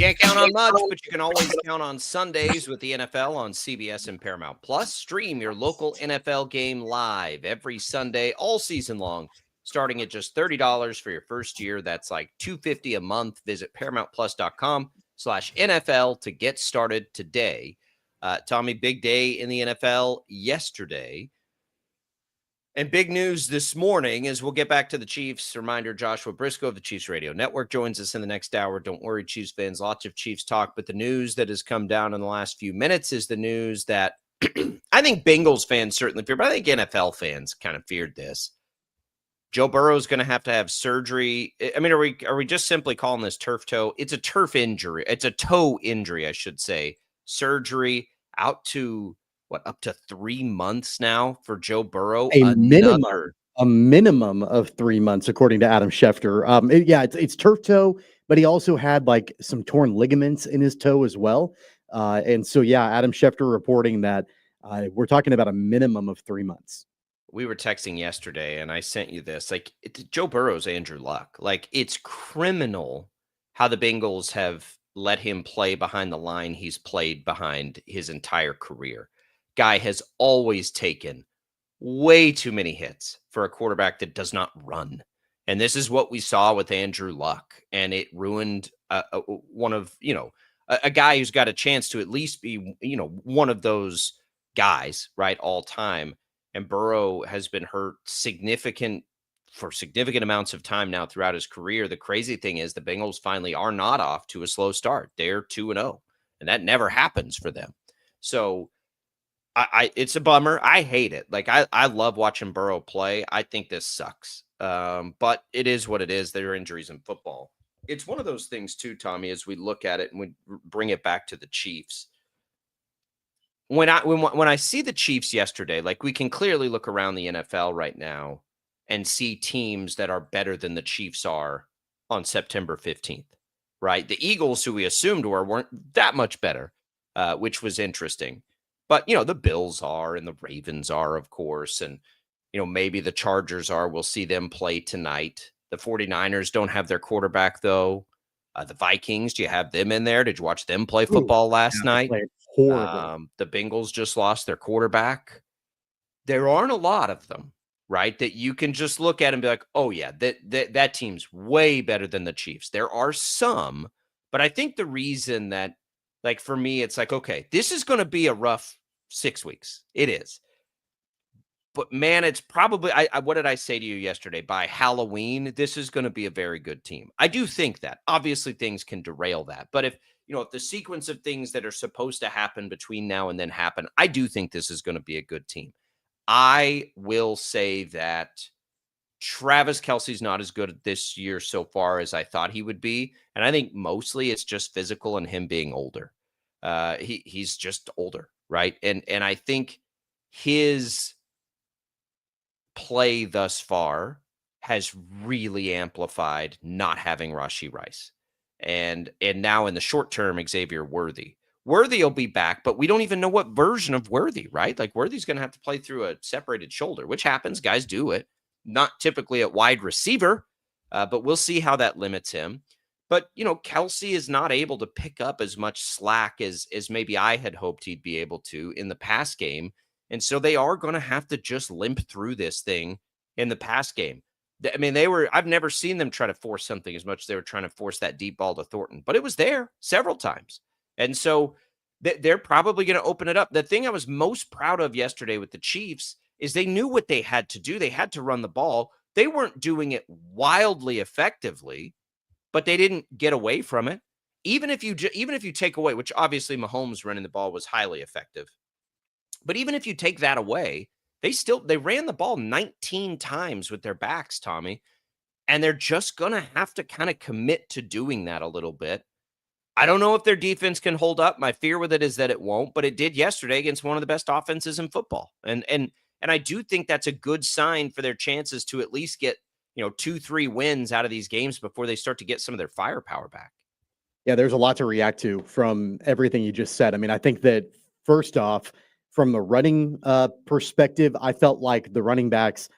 Can't count on much, but you can always count on Sundays with the NFL on CBS and Paramount Plus. Stream your local NFL game live every Sunday, all season long, starting at just $30 for your first year. That's like $250 a month. Visit ParamountPlus.com/NFL to get started today. Tommy, big day in the NFL yesterday. And big news this morning is we'll get back to the Chiefs. Reminder, Joshua Briscoe of the Chiefs Radio Network joins us in the next hour. Don't worry, Chiefs fans, lots of Chiefs talk. But the news that has come down in the last few minutes is the news that I think Bengals fans certainly feared, but I think NFL fans kind of feared this. Joe Burrow is going to have surgery. I mean, are we just simply calling this turf toe? It's a turf injury. It's a toe injury, I should say. Surgery out to up to 3 months now for Joe Burrow? A minimum of 3 months, according to Adam Schefter. It's turf toe, but he also had like some torn ligaments in his toe as well. And so, Adam Schefter reporting that we're talking about a minimum of 3 months. We were texting yesterday, and I sent you this. Like, Joe Burrow's Andrew Luck. Like, it's criminal how the Bengals have let him play behind the line he's played behind his entire career. Guy has always taken way too many hits for a quarterback that does not run. And this is what we saw with Andrew Luck. And it ruined one of, a guy who's got a chance to at least be, one of those guys, right, all time. And Burrow has been hurt significant amounts of time now throughout his career. The crazy thing is the Bengals finally are not off to a slow start. They're 2-0, and that never happens for them. So it's a bummer. I hate it. Like, I love watching Burrow play. I think this sucks. But it is what it is. There are injuries in football. It's one of those things too, Tommy, as we look at it and we bring it back to the Chiefs. When I see the Chiefs yesterday, like, we can clearly look around the NFL right now and see teams that are better than the Chiefs are on September 15th, right? The Eagles, who we assumed weren't that much better, which was interesting. But, the Bills are, and the Ravens are, of course. And, maybe the Chargers are. We'll see them play tonight. The 49ers don't have their quarterback, though. The Vikings, do you have them in there? Did you watch them play football last night? Horrible. The Bengals just lost their quarterback. There aren't a lot of them, right, that you can just look at and be like, oh, yeah, that team's way better than the Chiefs. There are some, but I think the reason that, like, for me, it's like, okay, this is going to be a rough 6 weeks. It is. But, man, it's probably, what did I say to you yesterday? By Halloween, this is going to be a very good team. I do think that. Obviously, things can derail that. But if the sequence of things that are supposed to happen between now and then happen, I do think this is going to be a good team. I will say that Travis Kelce's not as good this year so far as I thought he would be. And I think mostly it's just physical and him being older. He's just older, right? And I think his play thus far has really amplified not having Rashee Rice. And now in the short term, Xavier Worthy. Worthy will be back, but we don't even know what version of Worthy, right? Like, Worthy's going to have to play through a separated shoulder, which happens. Guys do it. Not typically at wide receiver, but we'll see how that limits him. But, Kelce is not able to pick up as much slack as maybe I had hoped he'd be able to in the pass game. And so they are going to have to just limp through this thing in the pass game. I mean, I've never seen them try to force something as much as they were trying to force that deep ball to Thornton, but it was there several times. And so they're probably going to open it up. The thing I was most proud of yesterday with the Chiefs is they knew what they had to do. They had to run the ball. They weren't doing it wildly effectively, but they didn't get away from it. Even if you take away, which obviously Mahomes running the ball was highly effective, but even if you take that away, they ran the ball 19 times with their backs, Tommy, and they're just going to have to kind of commit to doing that a little bit. I don't know if their defense can hold up. My fear with it is that it won't, but it did yesterday against one of the best offenses in football. And I do think that's a good sign for their chances to at least get, 2-3 wins out of these games before they start to get some of their firepower back. Yeah, there's a lot to react to from everything you just said. I mean, I think that first off, from the running perspective, I felt like the running backs,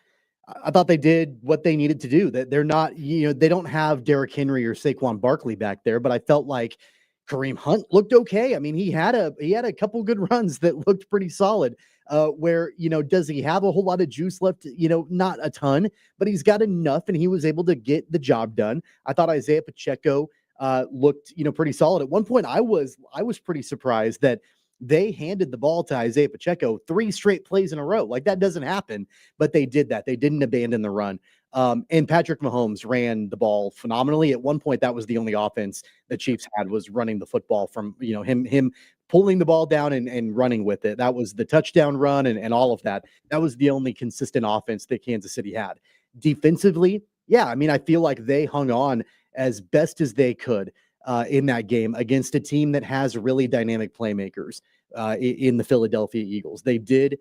I thought they did what they needed to do. That they're not, they don't have Derrick Henry or Saquon Barkley back there, but I felt like Kareem Hunt looked okay. I mean, he had a couple good runs that looked pretty solid. Where, does he have a whole lot of juice left? Not a ton, but he's got enough, and he was able to get the job done. I thought Isaiah Pacheco looked, pretty solid. At one point, I was pretty surprised that they handed the ball to Isaiah Pacheco 3 straight plays in a row. Like, that doesn't happen, but they did that. They didn't abandon the run. And Patrick Mahomes ran the ball phenomenally. At one point, that was the only offense the Chiefs had, was running the football from, him pulling the ball down and running with it. That was the touchdown run and all of that. That was the only consistent offense that Kansas City had. Defensively, yeah, I mean, I feel like they hung on as best as they could in that game against a team that has really dynamic playmakers in the Philadelphia Eagles. They did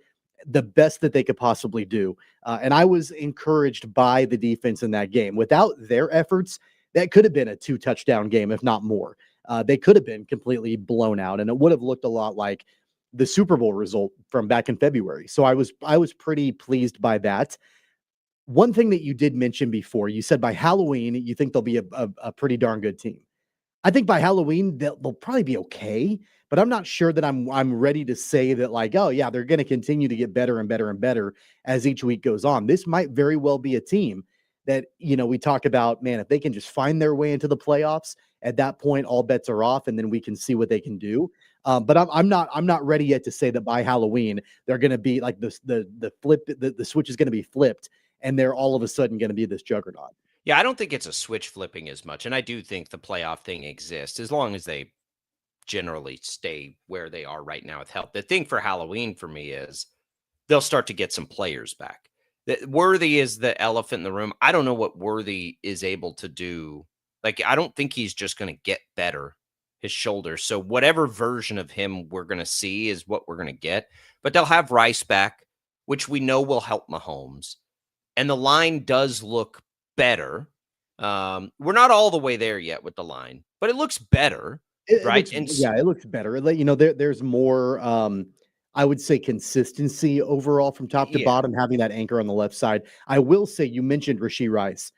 the best that they could possibly do. And I was encouraged by the defense in that game. Without their efforts, that could have been a 2-touchdown game, if not more. They could have been completely blown out, and it would have looked a lot like the Super Bowl result from back in February. So I was pretty pleased by that. One thing that you did mention before, you said by Halloween, you think they'll be a pretty darn good team. I think by Halloween, they'll probably be okay, but I'm not sure that I'm ready to say that, like, oh yeah, they're going to continue to get better and better and better as each week goes on. This might very well be a team that, we talk about, man, if they can just find their way into the playoffs, at that point, all bets are off, and then we can see what they can do. But I'm not ready yet to say that by Halloween they're going to be like the switch is going to be flipped, and they're all of a sudden going to be this juggernaut. Yeah, I don't think it's a switch flipping as much, and I do think the playoff thing exists as long as they generally stay where they are right now with help. The thing for Halloween for me is they'll start to get some players back. Worthy is the elephant in the room. I don't know what Worthy is able to do. Like, I don't think he's just going to get better, his shoulder. So whatever version of him we're going to see is what we're going to get. But they'll have Rice back, which we know will help Mahomes. And the line does look better. We're not all the way there yet with the line, but it looks better, right? It looks better. There's more, I would say, consistency overall from top to bottom, having that anchor on the left side. I will say, you mentioned Rashee Rice.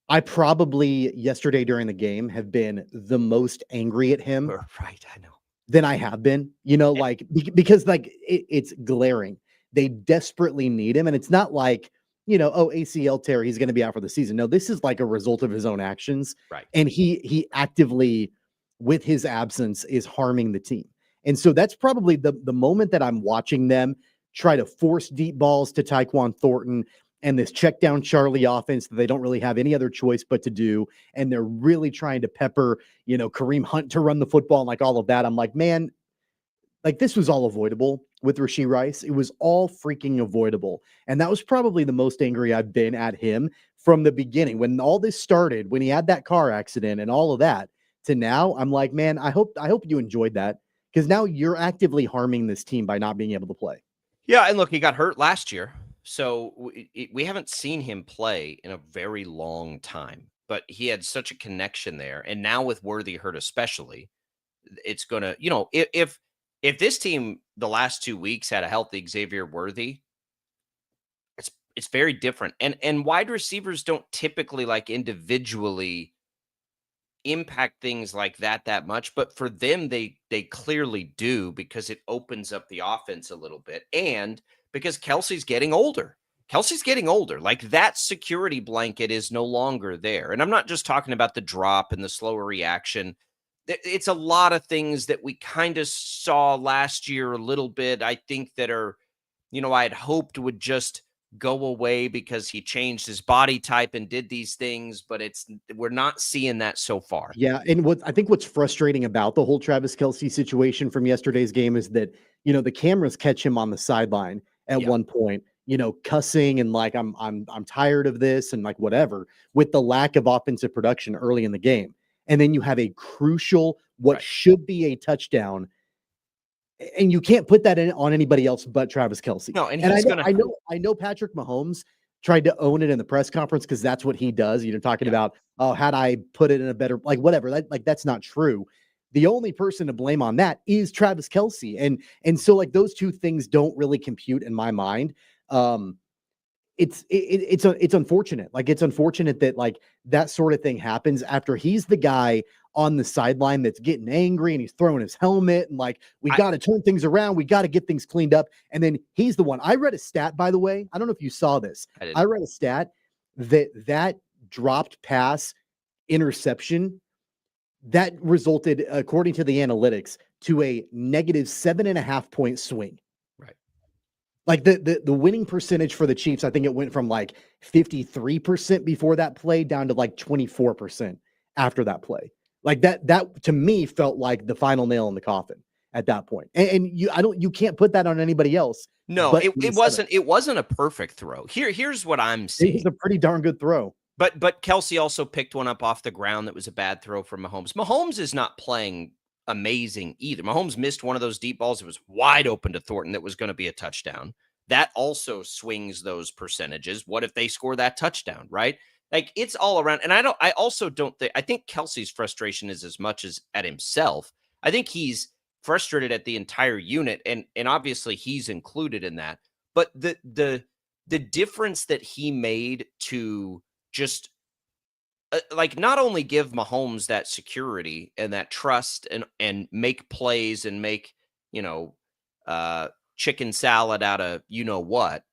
I probably yesterday during the game have been the most angry at him. Right, I know. Than I have been, because it's glaring. They desperately need him, and it's not like, ACL tear, he's going to be out for the season. No, this is like a result of his own actions. Right. And he actively, with his absence, is harming the team. And so that's probably the moment that I'm watching them try to force deep balls to Tyquan Thornton and this check down Charlie offense that they don't really have any other choice but to do. And they're really trying to pepper, Kareem Hunt to run the football and like all of that. I'm like, man, like, this was all avoidable with Rashee Rice. It was all freaking avoidable. And that was probably the most angry I've been at him from the beginning. When all this started, when he had that car accident and all of that, to now, I'm like, man, I hope you enjoyed that, because now you're actively harming this team by not being able to play. Yeah, and look, he got hurt last year. So we haven't seen him play in a very long time, but he had such a connection there. And now with Worthy hurt especially, it's going to, if this team the last 2 weeks had a healthy Xavier Worthy, it's very different. And wide receivers don't typically like individually impact things like that much, but for them they clearly do, because it opens up the offense a little bit, and because Kelsey's getting older. Like, that security blanket is no longer there. And I'm not just talking about the drop and the slower reaction. It's a lot of things that we kind of saw last year a little bit, I think, that are, I had hoped would just go away because he changed his body type and did these things, but we're not seeing that so far. Yeah. And what's frustrating about the whole Travis Kelce situation from yesterday's game is that, the cameras catch him on the sideline at one point, cussing and like, I'm tired of this and like whatever, with the lack of offensive production early in the game. And then you have a crucial, should be a touchdown, and you can't put that on anybody else but Travis Kelce. No, and I know Patrick Mahomes tried to own it in the press conference, because that's what he does. Talking about, oh, had I put it in a better, like whatever, that's not true. The only person to blame on that is Travis Kelce, and so like those two things don't really compute in my mind. It's unfortunate. Like, it's unfortunate that like that sort of thing happens after he's the guy on the sideline that's getting angry and he's throwing his helmet and like, we got to turn things around. We got to get things cleaned up. And then he's the one. I read a stat, by the way. I don't know if you saw this. I read a stat that dropped pass interception that resulted, according to the analytics, to a negative 7.5 point swing. Right. Like the winning percentage for the Chiefs, I think it went from like 53% before that play down to like 24% after that play. Like that to me felt like the final nail in the coffin at that point. And you can't put that on anybody else. No, it wasn't a perfect throw. Here's what I'm seeing. It was a pretty darn good throw. But Kelsey also picked one up off the ground that was a bad throw from Mahomes. Mahomes is not playing amazing either. Mahomes missed one of those deep balls. It was wide open to Thornton that was going to be a touchdown. That also swings those percentages. What if they score that touchdown, right? Like, it's all around. And I think Kelsey's frustration is as much as at himself. I think he's frustrated at the entire unit, and obviously he's included in that. But the difference that he made to just like not only give Mahomes that security and that trust and make plays and make, chicken salad out of what,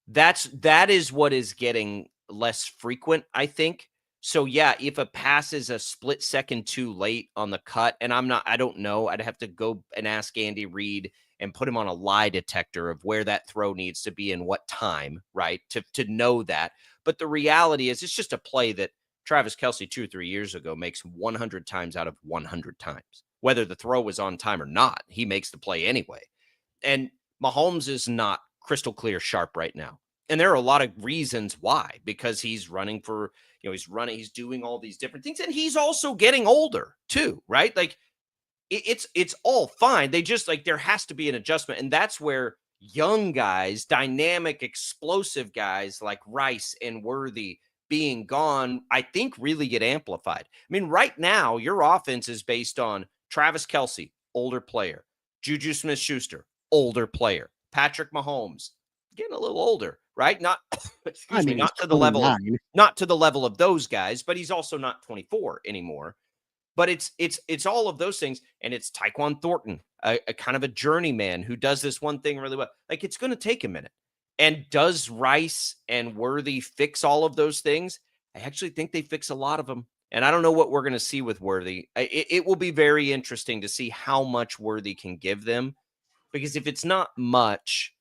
that is what is getting less frequent, I think. So yeah, if a pass is a split second too late on the cut, and I don't know, I'd have to go and ask Andy Reid and put him on a lie detector of where that throw needs to be and what time, right? To know that. But the reality is it's just a play that Travis Kelce 2 or 3 years ago makes 100 times out of 100 times. Whether the throw was on time or not, he makes the play anyway. And Mahomes is not crystal clear sharp right now. And there are a lot of reasons why, because he's running for, he's doing all these different things. And he's also getting older too, right? Like it's all fine. They just like, there has to be an adjustment. And that's where young guys, dynamic, explosive guys like Rice and Worthy being gone, I think really get amplified. I mean, right now, your offense is based on Travis Kelce, older player, Juju Smith-Schuster, older player, Patrick Mahomes, getting a little older, right? Not to the level of those guys, but he's also not 24 anymore. But it's all of those things, and it's Tyquan Thornton, a kind of a journeyman who does this one thing really well. Like, it's going to take a minute. And does Rice and Worthy fix all of those things? I actually think they fix a lot of them. And I don't know what we're going to see with Worthy. It will be very interesting to see how much Worthy can give them, because if it's not much,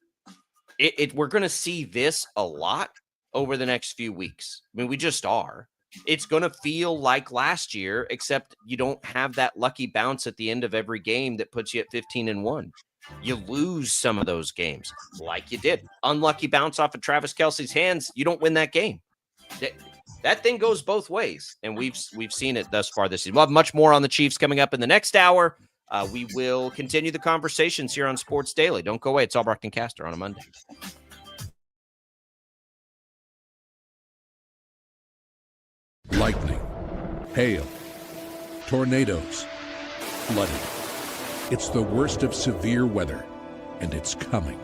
we're going to see this a lot over the next few weeks. I mean, we just are. It's going to feel like last year, except you don't have that lucky bounce at the end of every game that puts you at 15-1. You lose some of those games like you did. Unlucky bounce off of Travis Kelce's hands. You don't win that game. That thing goes both ways, and we've seen it thus far this season. We'll have much more on the Chiefs coming up in the next hour. We will continue the conversations here on Sports Daily. Don't go away. It's Albrecht and Caster on a Monday. Lightning, hail, tornadoes, flooding. It's the worst of severe weather, and it's coming.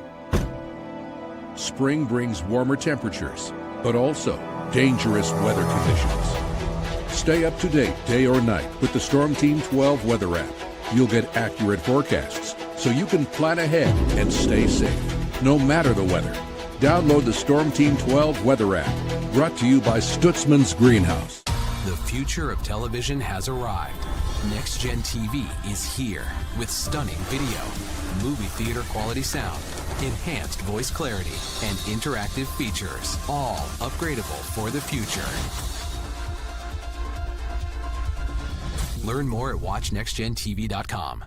Spring brings warmer temperatures, but also dangerous weather conditions. Stay up to date day or night with the Storm Team 12 weather app. You'll get accurate forecasts, so you can plan ahead and stay safe, no matter the weather. Download the Storm Team 12 weather app, brought to you by Stutzman's Greenhouse. The future of television has arrived. Next Gen TV is here with stunning video, movie theater quality sound, enhanced voice clarity, and interactive features, all upgradable for the future. Learn more at watchnextgentv.com.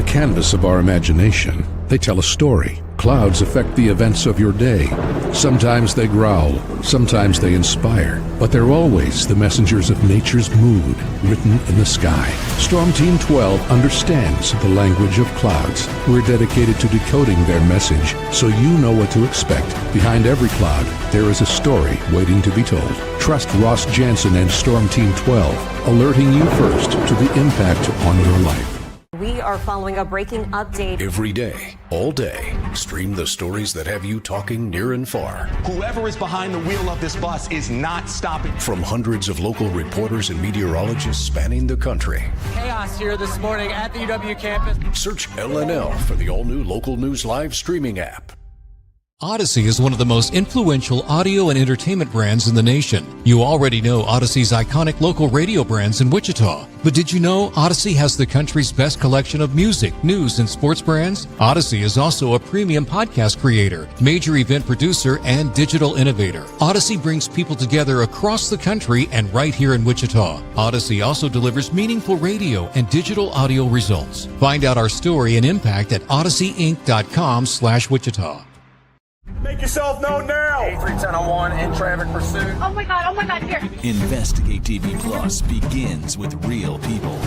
Canvas of our imagination. They tell a story. Clouds affect the events of your day. Sometimes they growl, sometimes they inspire, but they're always the messengers of nature's mood written in the sky. Storm Team 12 understands the language of clouds. We're dedicated to decoding their message so you know what to expect. Behind every cloud, there is a story waiting to be told. Trust Ross Jansen and Storm Team 12, alerting you first to the impact on your life. We are following a breaking update. Every day, all day, stream the stories that have you talking near and far. Whoever is behind the wheel of this bus is not stopping. From hundreds of local reporters and meteorologists spanning the country. Chaos here this morning at the UW campus. Search LNL for the all-new Local News Live streaming app. Odyssey is one of the most influential audio and entertainment brands in the nation. You already know Odyssey's iconic local radio brands in Wichita. But did you know Odyssey has the country's best collection of music, news, and sports brands? Odyssey is also a premium podcast creator, major event producer, and digital innovator. Odyssey brings people together across the country and right here in Wichita. Odyssey also delivers meaningful radio and digital audio results. Find out our story and impact at odysseyinc.com/Wichita. Make yourself known now. 8310 in traffic pursuit. Oh my God, here. Investigate TV Plus begins with real people.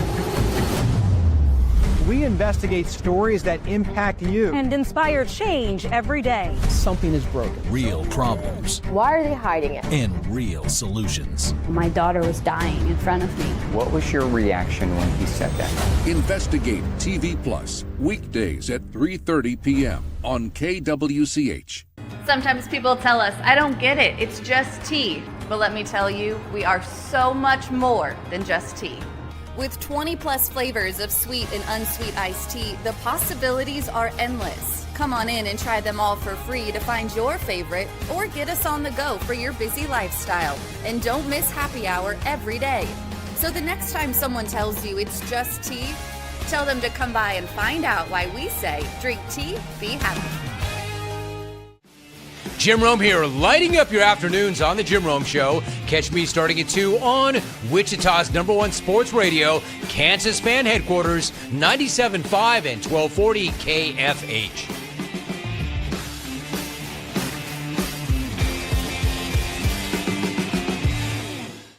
We investigate stories that impact you. And inspire change every day. Something is broken. Real problems. Why are they hiding it? And real solutions. My daughter was dying in front of me. What was your reaction when he said that? Investigate TV Plus, weekdays at 3:30 p.m. on KWCH. Sometimes people tell us, I don't get it, it's just tea. But let me tell you, we are so much more than just tea. With 20 plus flavors of sweet and unsweet iced tea, the possibilities are endless. Come on in and try them all for free to find your favorite or get us on the go for your busy lifestyle. And don't miss happy hour every day. So the next time someone tells you it's just tea, tell them to come by and find out why we say drink tea, be happy. Jim Rome here, lighting up your afternoons on the Jim Rome Show. Catch me starting at 2 on Wichita's #1 sports radio, Kansas Fan Headquarters, 97.5 and 1240 KFH.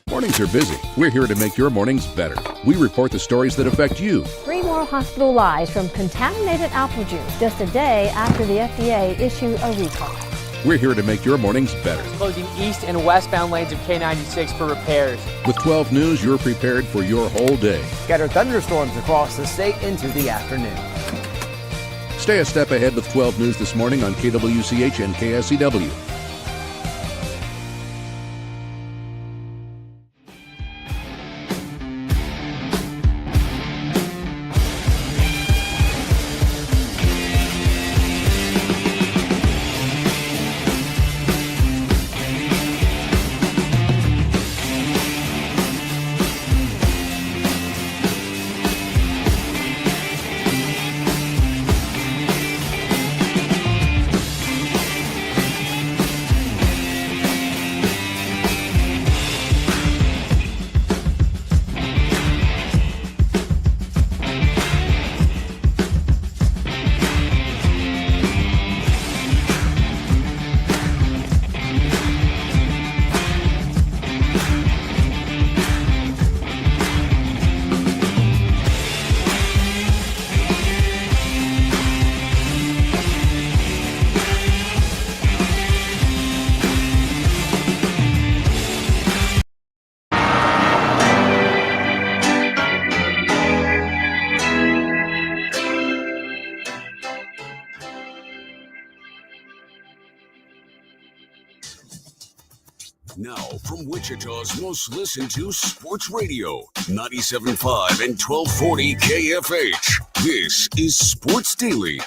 Mornings are busy. We're here to make your mornings better. We report the stories that affect you. 3 more hospital lies from contaminated apple juice just a day after the FDA issued a recall. We're here to make your mornings better. Closing east and westbound lanes of K96 for repairs. With 12 News, you're prepared for your whole day. Scattered thunderstorms across the state into the afternoon. Stay a step ahead with 12 News this morning on KWCH and KSCW. Now, from Wichita's most listened to sports radio, 97.5 and 1240 KFH. This is Sports Daily.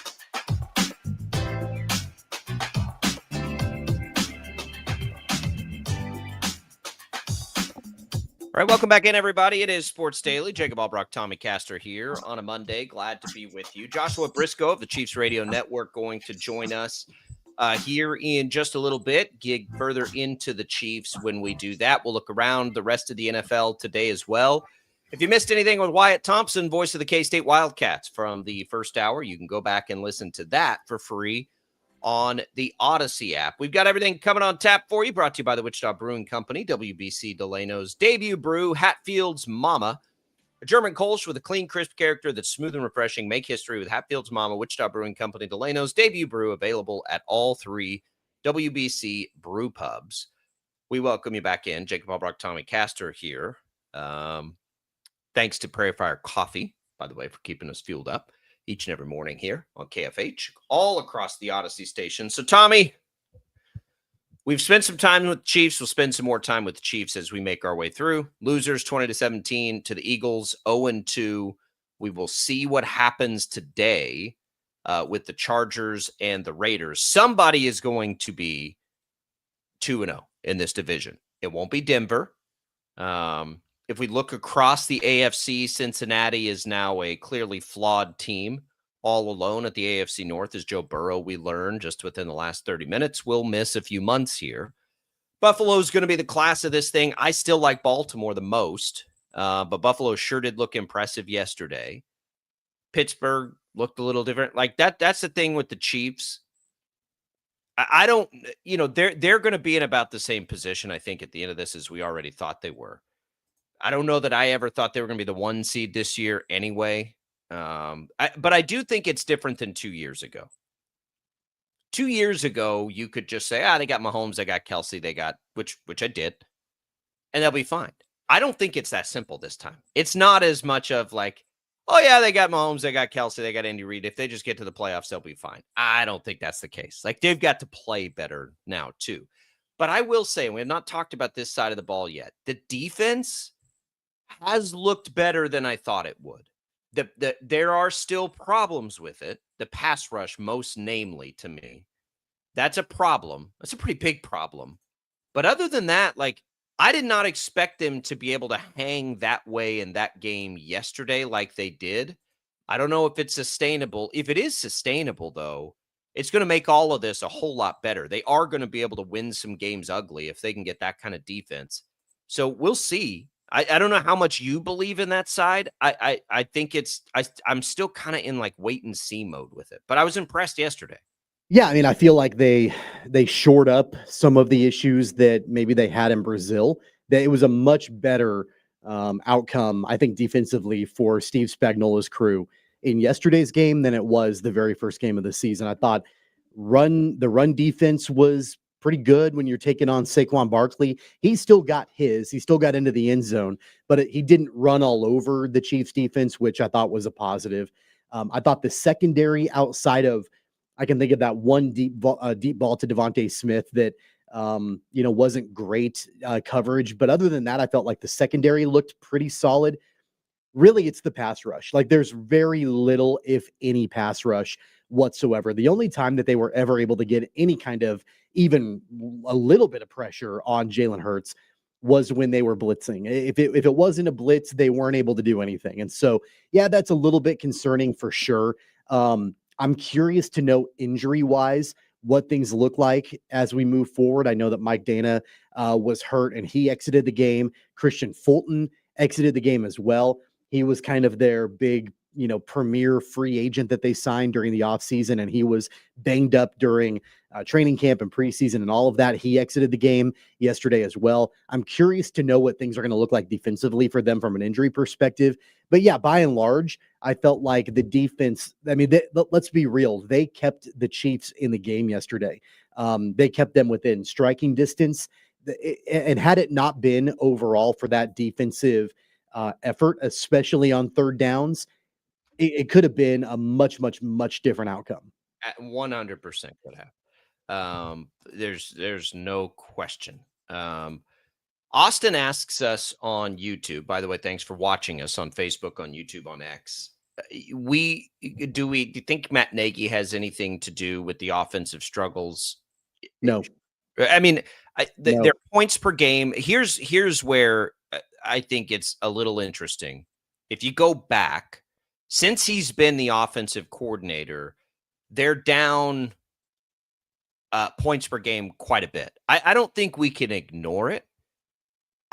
All right, welcome back in, everybody. It is Sports Daily. Jacob Albrock, Tommy Castor here on a Monday. Glad to be with you. Joshua Briscoe of the Chiefs Radio Network going to join us here in just a little bit. Get further into the Chiefs when we do that. We'll look around the rest of the NFL today as well. If you missed anything with Wyatt Thompson, voice of the K-State Wildcats from the first hour, you can go back and listen to that for free on the Odyssey app. We've got everything coming on tap for you, brought to you by the Wichita Brewing Company, WBC Delano's debut brew, Hatfield's Mama. A German Kolsch with a clean, crisp character that's smooth and refreshing. Make history with Hatfield's Mama, Wichita Brewing Company, Delano's debut brew, available at all 3 WBC brew pubs. We welcome you back in. Jacob Albrock, Tommy Castor here. Thanks to Prairie Fire Coffee, by the way, for keeping us fueled up each and every morning here on KFH, all across the Odyssey station. So, Tommy, we've spent some time with the Chiefs. We'll spend some more time with the Chiefs as we make our way through. Losers 20-17 to the Eagles, 0-2. We will see what happens today with the Chargers and the Raiders. Somebody is going to be 2-0 in this division. It won't be Denver. If we look across the AFC, Cincinnati is now a clearly flawed team. All alone at the AFC North is Joe Burrow, we learned just within the last 30 minutes. Will miss a few months here. Buffalo's going to be the class of this thing. I still like Baltimore the most, but Buffalo sure did look impressive yesterday. Pittsburgh looked a little different. Like that's the thing with the Chiefs. I don't, they're going to be in about the same position, I think, at the end of this as we already thought they were. I don't know that I ever thought they were going to be the 1 seed this year anyway. But I do think it's different than 2 years ago. 2 years ago, you could just say, they got Mahomes, they got Kelsey, they got, which I did, and they'll be fine. I don't think it's that simple this time. It's not as much of like, oh yeah, they got Mahomes, they got Kelsey, they got Andy Reid. If they just get to the playoffs, they'll be fine. I don't think that's the case. Like, they've got to play better now too. But I will say, we have not talked about this side of the ball yet. The defense has looked better than I thought it would. There are still problems with it. The pass rush, most namely to me, that's a problem. That's a pretty big problem. But other than that, like, I did not expect them to be able to hang that way in that game yesterday like they did. I don't know if it's sustainable. If it is sustainable, though, it's going to make all of this a whole lot better. They are going to be able to win some games ugly if they can get that kind of defense. So we'll see. I don't know how much you believe in that side. I think I'm still kind of in like wait and see mode with it, but I was impressed yesterday. Yeah, I mean, I feel like they shored up some of the issues that maybe they had in Brazil. That it was a much better outcome, I think, defensively for Steve Spagnuolo's crew in yesterday's game than it was the very first game of the season. I thought the run defense was pretty good when you're taking on Saquon Barkley. He still got into the end zone, but he didn't run all over the Chiefs defense, which I thought was a positive. I thought the secondary outside of, I can think of that one deep ball to Devontae Smith that, wasn't great coverage. But other than that, I felt like the secondary looked pretty solid. Really, it's the pass rush. Like, there's very little, if any, pass rush whatsoever. The only time that they were ever able to get any kind of even a little bit of pressure on Jalen Hurts was when they were blitzing. If it wasn't a blitz, they weren't able to do anything. And so, yeah, that's a little bit concerning for sure. I'm curious to know injury-wise what things look like as we move forward. I know that Mike Dana was hurt and he exited the game. Christian Fulton exited the game as well. He was kind of their big, premier free agent that they signed during the offseason, and he was banged up during training camp and preseason and all of that. He exited the game yesterday as well. I'm curious to know what things are going to look like defensively for them from an injury perspective. But yeah, by and large, I felt like the defense, I mean, let's be real. They kept the Chiefs in the game yesterday. They kept them within striking distance. And had it not been overall for that defensive effort, especially on third downs, it could have been a much, much, much different outcome. 100% could have. There's no question. Austin asks us on YouTube, by the way, thanks for watching us on Facebook, on YouTube, on X. Do you think Matt Nagy has anything to do with the offensive struggles? No. I mean, No. their points per game. Here's where I think it's a little interesting. If you go back, since he's been the offensive coordinator, they're down points per game quite a bit. I don't think we can ignore it.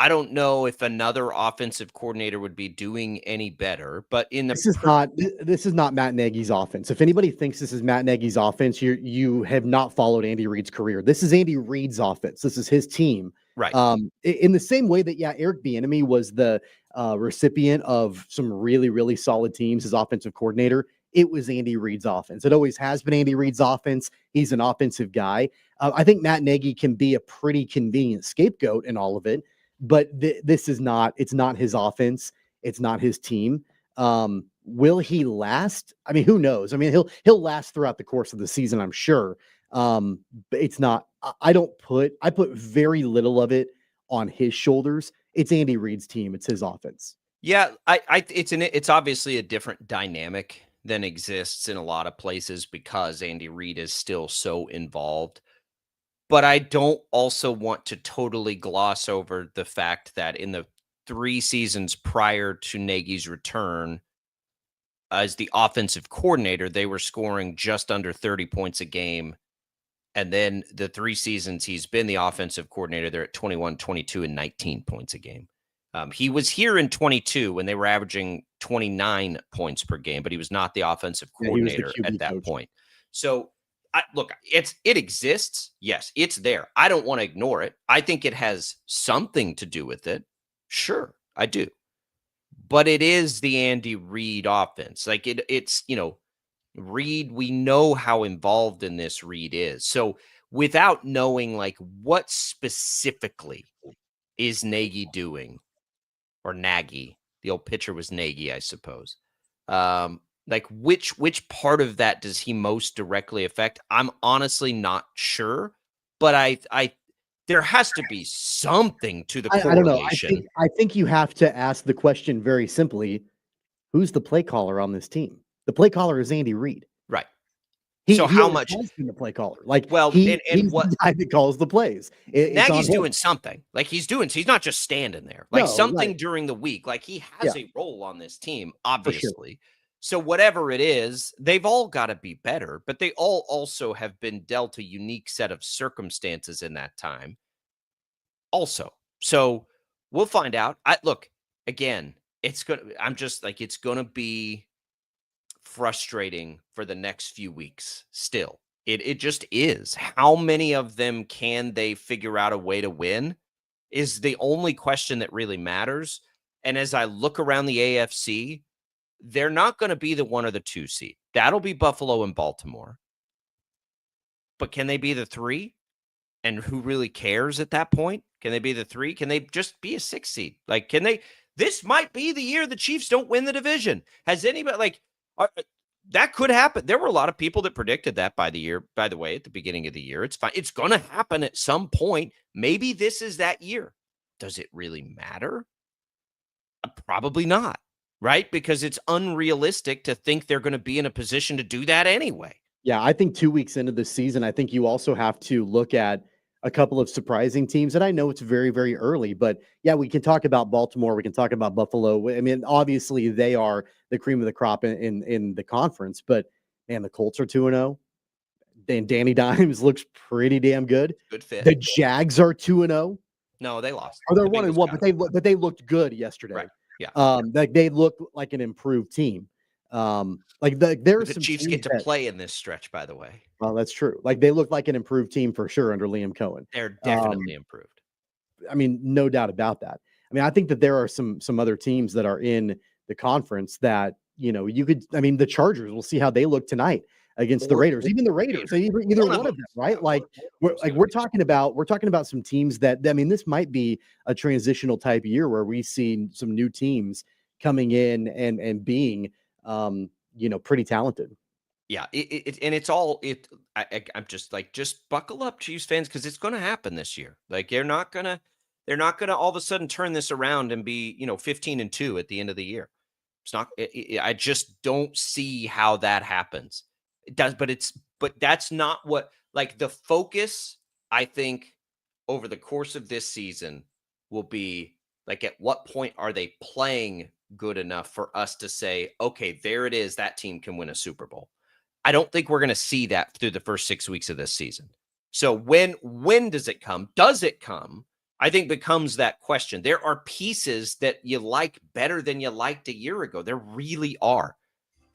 I don't know if another offensive coordinator would be doing any better, but this is not Matt Nagy's offense. If anybody thinks this is Matt Nagy's offense, you have not followed Andy Reid's career. This is Andy Reid's offense. This is his team. Right. In the same way that, Eric Bieniemy was the recipient of some really, really solid teams as offensive coordinator. It was Andy Reid's offense. It always has been Andy Reid's offense. He's an offensive guy. I think Matt Nagy can be a pretty convenient scapegoat in all of it, but this is not. It's not his offense. It's not his team. Will he last? I mean, who knows? I mean, he'll last throughout the course of the season, I'm sure. But it's not. I put very little of it on his shoulders. It's Andy Reid's team. It's his offense. Yeah, it's obviously a different dynamic than exists in a lot of places because Andy Reid is still so involved. But I don't also want to totally gloss over the fact that in the 3 seasons prior to Nagy's return as the offensive coordinator, they were scoring just under 30 points a game. And then the 3 seasons he's been the offensive coordinator, they're at 21, 22, and 19 points a game. He was here in 22 when they were averaging 29 points per game, but he was not the offensive coordinator at that point. So, look, it exists. Yes, it's there. I don't want to ignore it. I think it has something to do with it. Sure, I do. But it is the Andy Reid offense. Like it's, Reid, we know how involved in this Reid is. So without knowing like what specifically is Nagy doing, or Nagy, the old pitcher was Nagy, I suppose. Like which part of that does he most directly affect? I'm honestly not sure, but I there has to be something to the correlation. I don't know. I think you have to ask the question very simply: who's the play caller on this team? The play caller is Andy Reid, right? So how much has been the play caller? Like, well, he's what the guy that calls the plays? Nagy's doing something. Like he's not just standing there. Like something during the week. Like he has a role on this team, obviously. Sure. So whatever it is, they've all got to be better, but they all also have been dealt a unique set of circumstances in that time. Also, so we'll find out. Look, again, it's gonna be frustrating for the next few weeks. Still, it just is. How many of them can they figure out a way to win is the only question that really matters. And as I look around the AFC, they're not going to be the 1 or the 2 seed. That'll be Buffalo and Baltimore. But can they be the 3? And who really cares at that point? Can they be the 3? Can they just be a 6 seed? Like, can they? This might be the year the Chiefs don't win the division. Has anybody that could happen? There were a lot of people that predicted that by the way, at the beginning of the year. It's fine. It's going to happen at some point. Maybe this is that year. Does it really matter? Probably not. Right? Because it's unrealistic to think they're going to be in a position to do that anyway. Yeah, I think 2 weeks into the season, I think you also have to look at a couple of surprising teams. And I know it's very, very early, but yeah, we can talk about Baltimore. We can talk about Buffalo. I mean, obviously they are the cream of the crop in the conference, but man, the Colts are 2-0. And Danny Dimes looks pretty damn good. Good fit. The Jags are 2-0. No, they lost. Or they're 1-1, but they looked good yesterday. Right. Yeah. Like they look like an improved team. The Chiefs get to play in this stretch, by the way. Well, that's true. Like they look like an improved team for sure under Liam Cohen. They're definitely improved. I mean, no doubt about that. I mean, I think that there are some other teams that are in the conference that, you could, I mean, the Chargers, we'll see how they look tonight against the Raiders. Even the Raiders, either one of them, right? Like we're talking about some teams that, I mean, this might be a transitional type year where we see some new teams coming in and being pretty talented. Yeah, I'm just buckle up, Chiefs fans, because it's going to happen this year. Like they're not gonna all of a sudden turn this around and be 15-2 at the end of the year. It's not. I just don't see how that happens. It does, but that's not what. Like the focus, I think, over the course of this season will be like, at what point are they playing good enough for us to say, okay, there it is, that team can win a Super Bowl. I don't think we're going to see that through the first 6 weeks of this season. So when does it come? Does it come? I think becomes that question. There are pieces that you like better than you liked a year ago. There really are.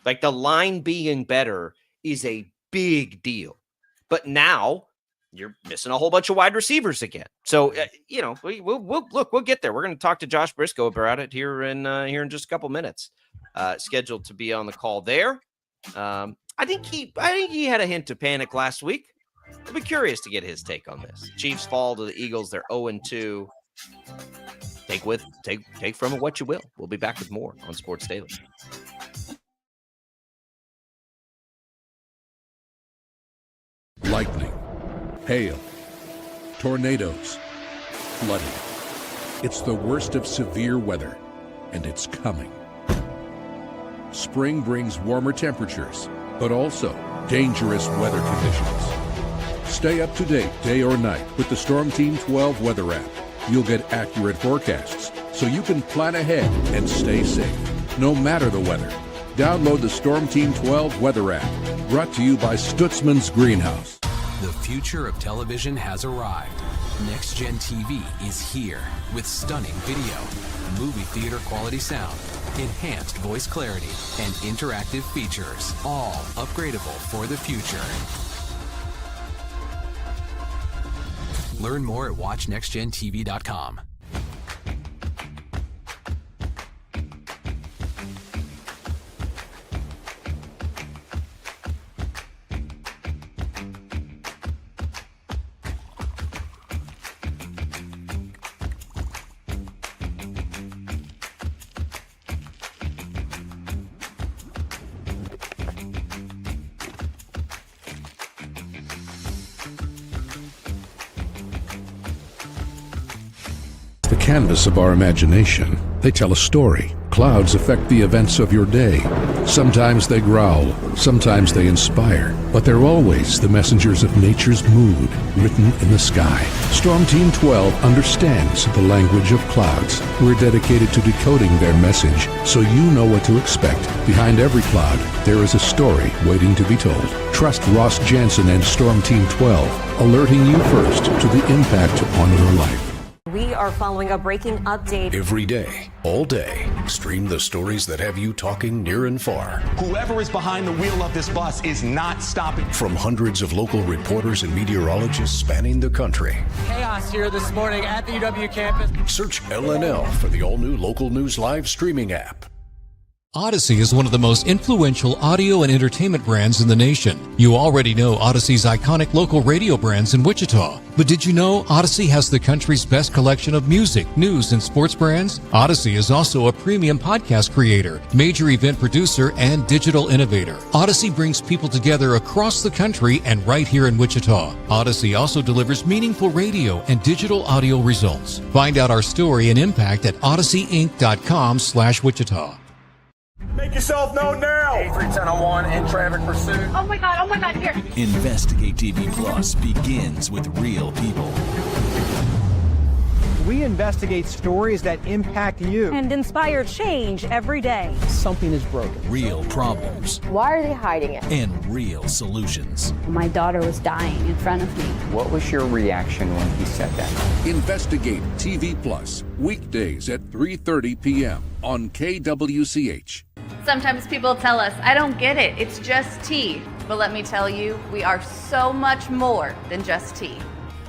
Like the line being better is a big deal. But now you're missing a whole bunch of wide receivers again. So, we'll get there. We're going to talk to Josh Briscoe about it here in just a couple minutes. Scheduled to be on the call there. I think he had a hint of panic last week. I'll be curious to get his take on this. Chiefs fall to the Eagles. They're 0-2. Take from it what you will. We'll be back with more on Sports Daily. Lightning, hail, tornadoes, flooding. It's the worst of severe weather, and it's coming. Spring brings warmer temperatures, but also dangerous weather conditions. Stay up to date day or night with the Storm Team 12 weather app. You'll get accurate forecasts, so you can plan ahead and stay safe, no matter the weather. Download the Storm Team 12 weather app, brought to you by Stutzman's Greenhouse. The future of television has arrived. Next Gen TV is here with stunning video, movie theater quality sound, enhanced voice clarity, and interactive features, all upgradable for the future. Learn more at watchnextgentv.com. The canvas of our imagination. They tell a story. Clouds affect the events of your day. Sometimes they growl, sometimes they inspire, but they're always the messengers of nature's mood, written in the sky. Storm Team 12 understands the language of clouds. We're dedicated to decoding their message, so you know what to expect. Behind every cloud, there is a story waiting to be told. Trust Ross Jansen and Storm Team 12, alerting you first to the impact on your life. We are following a breaking update. Every day, all day, stream the stories that have you talking near and far. Whoever is behind the wheel of this bus is not stopping. From hundreds of local reporters and meteorologists spanning the country. Chaos here this morning at the UW campus. Search LNL for the all-new Local News Live streaming app. Odyssey is one of the most influential audio and entertainment brands in the nation. You already know Odyssey's iconic local radio brands in Wichita. But did you know Odyssey has the country's best collection of music, news, and sports brands? Odyssey is also a premium podcast creator, major event producer, and digital innovator. Odyssey brings people together across the country and right here in Wichita. Odyssey also delivers meaningful radio and digital audio results. Find out our story and impact at odysseyinc.com/Wichita. Make yourself known now. 8310 in traffic pursuit. Oh my God, here. Investigate TV Plus begins with real people. We investigate stories that impact you. And inspire change every day. Something is broken. Real problems. Why are they hiding it? And real solutions. My daughter was dying in front of me. What was your reaction when he said that? Investigate TV Plus, weekdays at 3:30 p.m. on KWCH. Sometimes people tell us, I don't get it, it's just tea. But let me tell you, we are so much more than just tea.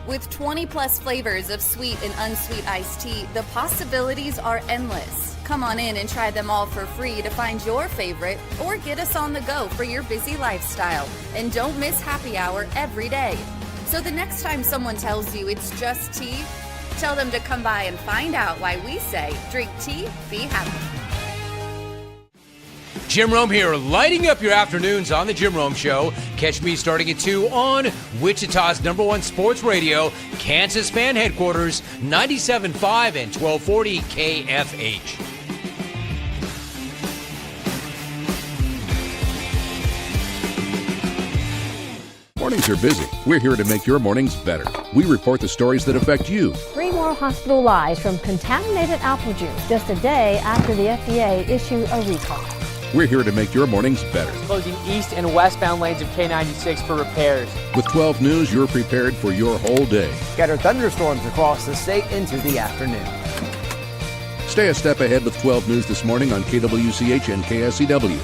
With 20 plus flavors of sweet and unsweet iced tea, the possibilities are endless. Come on in and try them all for free to find your favorite or get us on the go for your busy lifestyle. And don't miss happy hour every day. So the next time someone tells you it's just tea, tell them to come by and find out why we say drink tea, be happy. Jim Rome here, lighting up your afternoons on the Jim Rome Show. Catch me starting at 2 on Wichita's #1 sports radio, Kansas fan headquarters, 97.5 and 1240 KFH. Mornings are busy. We're here to make your mornings better. We report the stories that affect you. 3 more hospital lies from contaminated apple juice just a day after the FDA issued a recall. We're here to make your mornings better. Closing east and westbound lanes of K96 for repairs. With 12 News, you're prepared for your whole day. Scattered thunderstorms across the state into the afternoon. Stay a step ahead with 12 News this morning on KWCH and KSCW.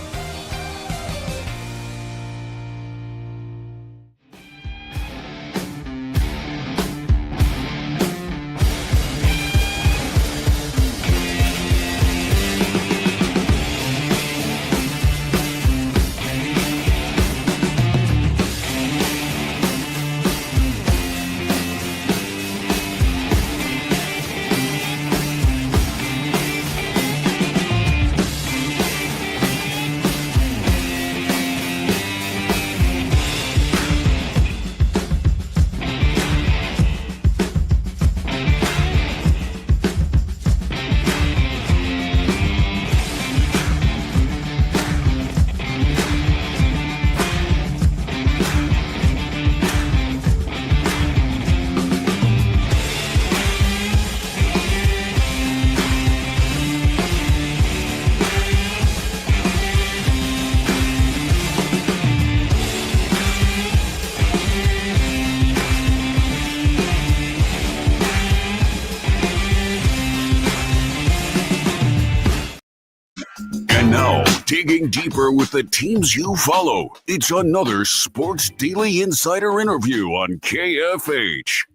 Now, digging deeper with the teams you follow, it's another Sports Daily Insider interview on KFH.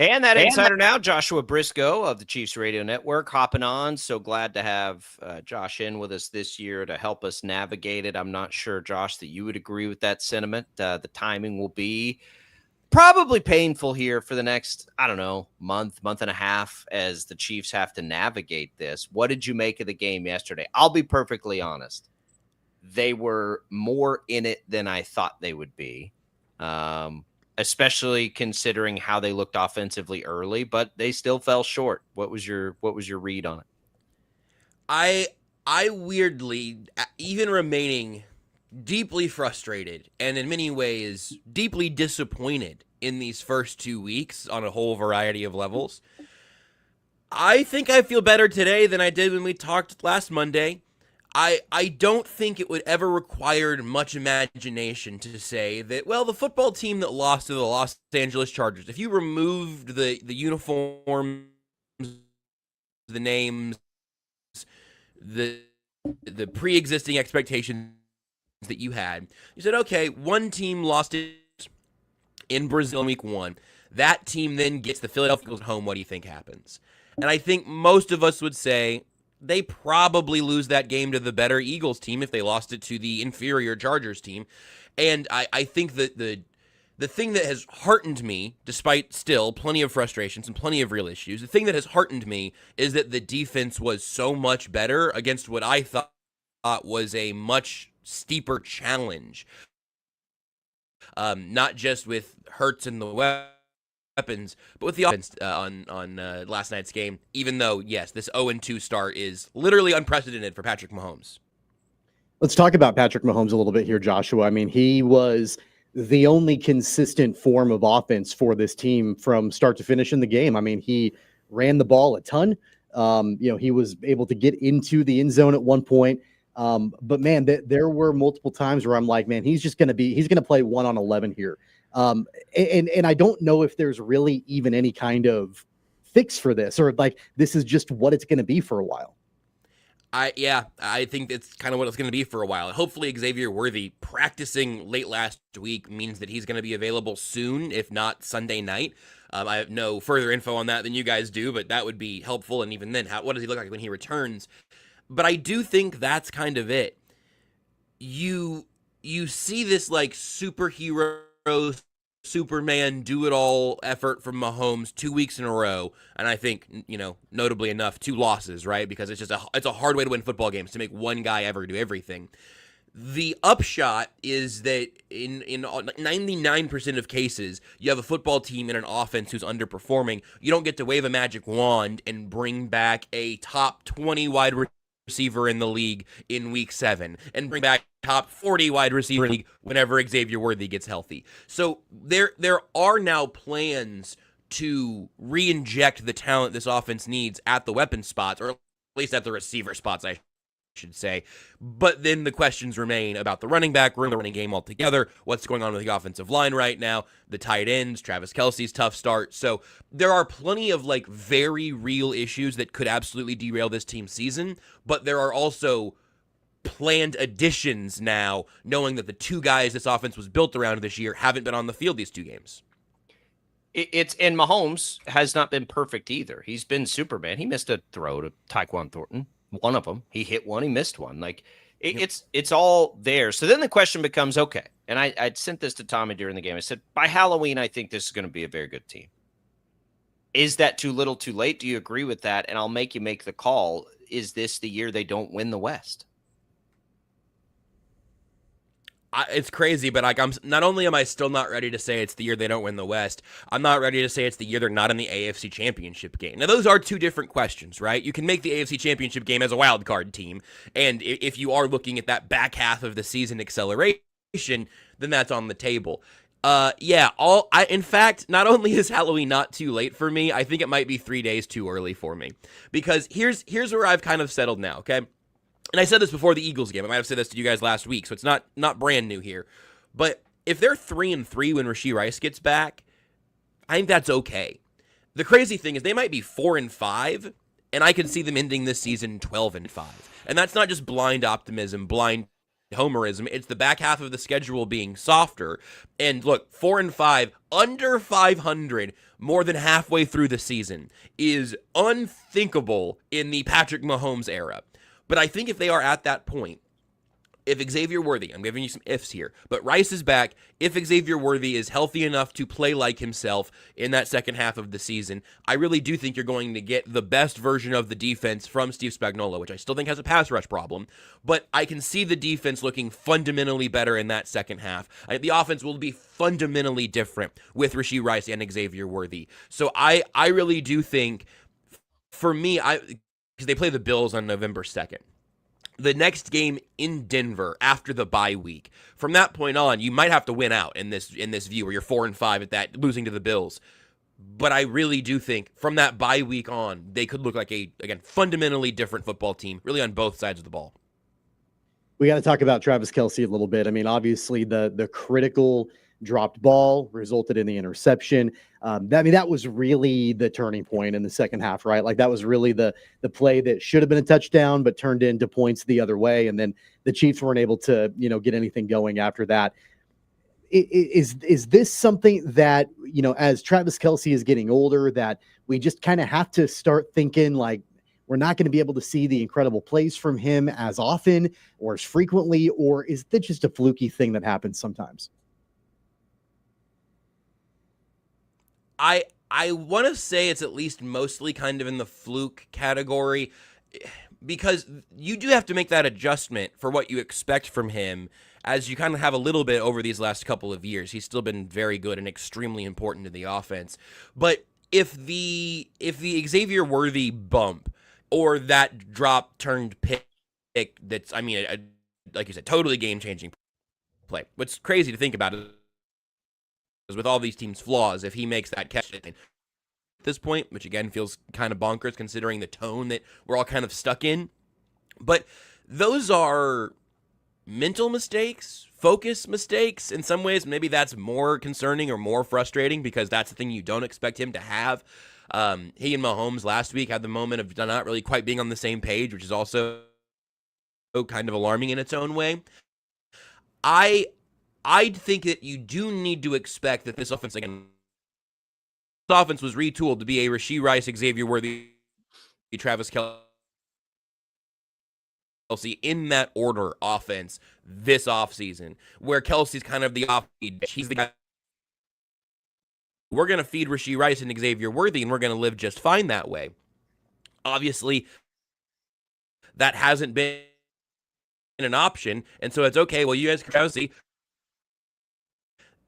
And that insider now, Joshua Briscoe of the Chiefs Radio Network, hopping on. So glad to have Josh in with us this year to help us navigate it. I'm not sure, Josh, that you would agree with that sentiment. The timing will be probably painful here for the next, month and a half as the Chiefs have to navigate this. What did you make of the game yesterday? I'll be perfectly honest. They were more in it than I thought they would be, especially considering how they looked offensively early, but they still fell short. What was your read on it? I weirdly, even remaining deeply frustrated and in many ways deeply disappointed in these first 2 weeks on a whole variety of levels. I think I feel better today than I did when we talked last Monday. I don't think it would ever required much imagination to say that, well, the football team that lost to the Los Angeles Chargers, if you removed the uniforms, the names, the pre-existing expectations that you had, you said, okay, one team lost it in Brazil in week 1. That team then gets the Philadelphia Eagles at home. What do you think happens? And I think most of us would say they probably lose that game to the better Eagles team if they lost it to the inferior Chargers team. And I think that the thing that has heartened me, despite still plenty of frustrations and plenty of real issues, the thing that has heartened me is that the defense was so much better against what I thought was a much steeper challenge. Not just with Hurts and the weapons, but with the offense on last night's game, even though, yes, this 0-2 start is literally unprecedented for Patrick Mahomes. Let's talk about Patrick Mahomes a little bit here, Joshua. I mean, he was the only consistent form of offense for this team from start to finish in the game. I mean, he ran the ball a ton. He was able to get into the end zone at one point. But man, there were multiple times where I'm like, man, he's going to play 1 on 11 here. And I don't know if there's really even any kind of fix for this, or like, this is just what it's going to be for a while. I think it's kind of what it's going to be for a while. Hopefully Xavier Worthy practicing late last week means that he's going to be available soon, if not Sunday night. I have no further info on that than you guys do, but that would be helpful. And even then, what does he look like when he returns? But I do think that's kind of it. You see this like superhero, Superman, do-it-all effort from Mahomes 2 weeks in a row, and I think, notably enough, 2 losses, right? Because it's a hard way to win football games, to make one guy ever do everything. The upshot is that in 99% of cases, you have a football team and an offense who's underperforming. You don't get to wave a magic wand and bring back a top 20 wide receiver in the league in week 7 and bring back top 40 wide receiver in the league whenever Xavier Worthy gets healthy. So there are now plans to re-inject the talent this offense needs at the weapon spots, or at least at the receiver spots, I should say. But then the questions remain about the running back room, the running game altogether, what's going on with the offensive line right now, the tight ends, Travis Kelce's tough start. So there are plenty of like very real issues that could absolutely derail this team's season, but there are also planned additions now, knowing that the two guys this offense was built around this year haven't been on the field these two games. And Mahomes has not been perfect either. He's been Superman. He missed a throw to Tyquan Thornton. One of them. He hit one. He missed one. Like it's all there. So then the question becomes, okay. And I sent this to Tommy during the game. I said, by Halloween, I think this is going to be a very good team. Is that too little, too late? Do you agree with that? And I'll make you make the call. Is this the year they don't win the West? It's crazy, but like not only am I still not ready to say it's the year they don't win the West, I'm not ready to say it's the year they're not in the AFC Championship game. Now, those are two different questions, right? You can make the AFC Championship game as a wild card team, and if you are looking at that back half of the season acceleration, then that's on the table. In fact, not only is Halloween not too late for me, I think it might be 3 days too early for me, because here's where I've kind of settled now, okay? And I said this before the Eagles game. I might have said this to you guys last week, so it's not brand new here. But if they're 3-3 when Rashee Rice gets back, I think that's okay. The crazy thing is they might be 4-5, and I can see them ending this season 12-5. And that's not just blind optimism, blind homerism. It's the back half of the schedule being softer. And look, 4-5, under 500, more than halfway through the season is unthinkable in the Patrick Mahomes era. But I think if they are at that point, if Xavier Worthy, I'm giving you some ifs here, but Rice is back, if Xavier Worthy is healthy enough to play like himself in that second half of the season, I really do think you're going to get the best version of the defense from Steve Spagnuolo, which I still think has a pass rush problem, but I can see the defense looking fundamentally better in that second half. The offense will be fundamentally different with Rashee Rice and Xavier Worthy. So I really do think, for me, because they play the Bills on November 2nd. The next game in Denver after the bye week. From that point on, you might have to win out in this view where you're 4-5 at that, losing to the Bills. But I really do think from that bye week on, they could look like a, again, fundamentally different football team, really on both sides of the ball. We got to talk about Travis Kelce a little bit. I mean, obviously the critical dropped ball resulted in the interception. That was really the turning point in the second half, right? Like that was really the play that should have been a touchdown, but turned into points the other way. And then the Chiefs weren't able to, get anything going after that. Is this something that, as Travis Kelce is getting older, that we just kind of have to start thinking like we're not going to be able to see the incredible plays from him as often or as frequently, or is that just a fluky thing that happens sometimes? I want to say it's at least mostly kind of in the fluke category, because you do have to make that adjustment for what you expect from him, as you kind of have a little bit over these last couple of years. He's still been very good and extremely important to the offense. But if the Xavier Worthy bump or that drop turned pick that's, like you said, totally game-changing play. What's crazy to think about is with all these teams' flaws, if he makes that catch at this point, which again feels kind of bonkers considering the tone that we're all kind of stuck in. But those are mental mistakes, focus mistakes. In some ways, maybe that's more concerning or more frustrating because that's the thing you don't expect him to have. He and Mahomes last week had the moment of not really quite being on the same page, which is also kind of alarming in its own way. I think that you do need to expect that this offense, again, this offense was retooled to be a Rashee Rice, Xavier Worthy, Travis Kelce in that order offense this offseason, where Kelce's kind of the off-feed. He's the guy. We're going to feed Rashee Rice and Xavier Worthy, and we're going to live just fine that way. Obviously, that hasn't been an option, and so it's okay. Well, you guys can see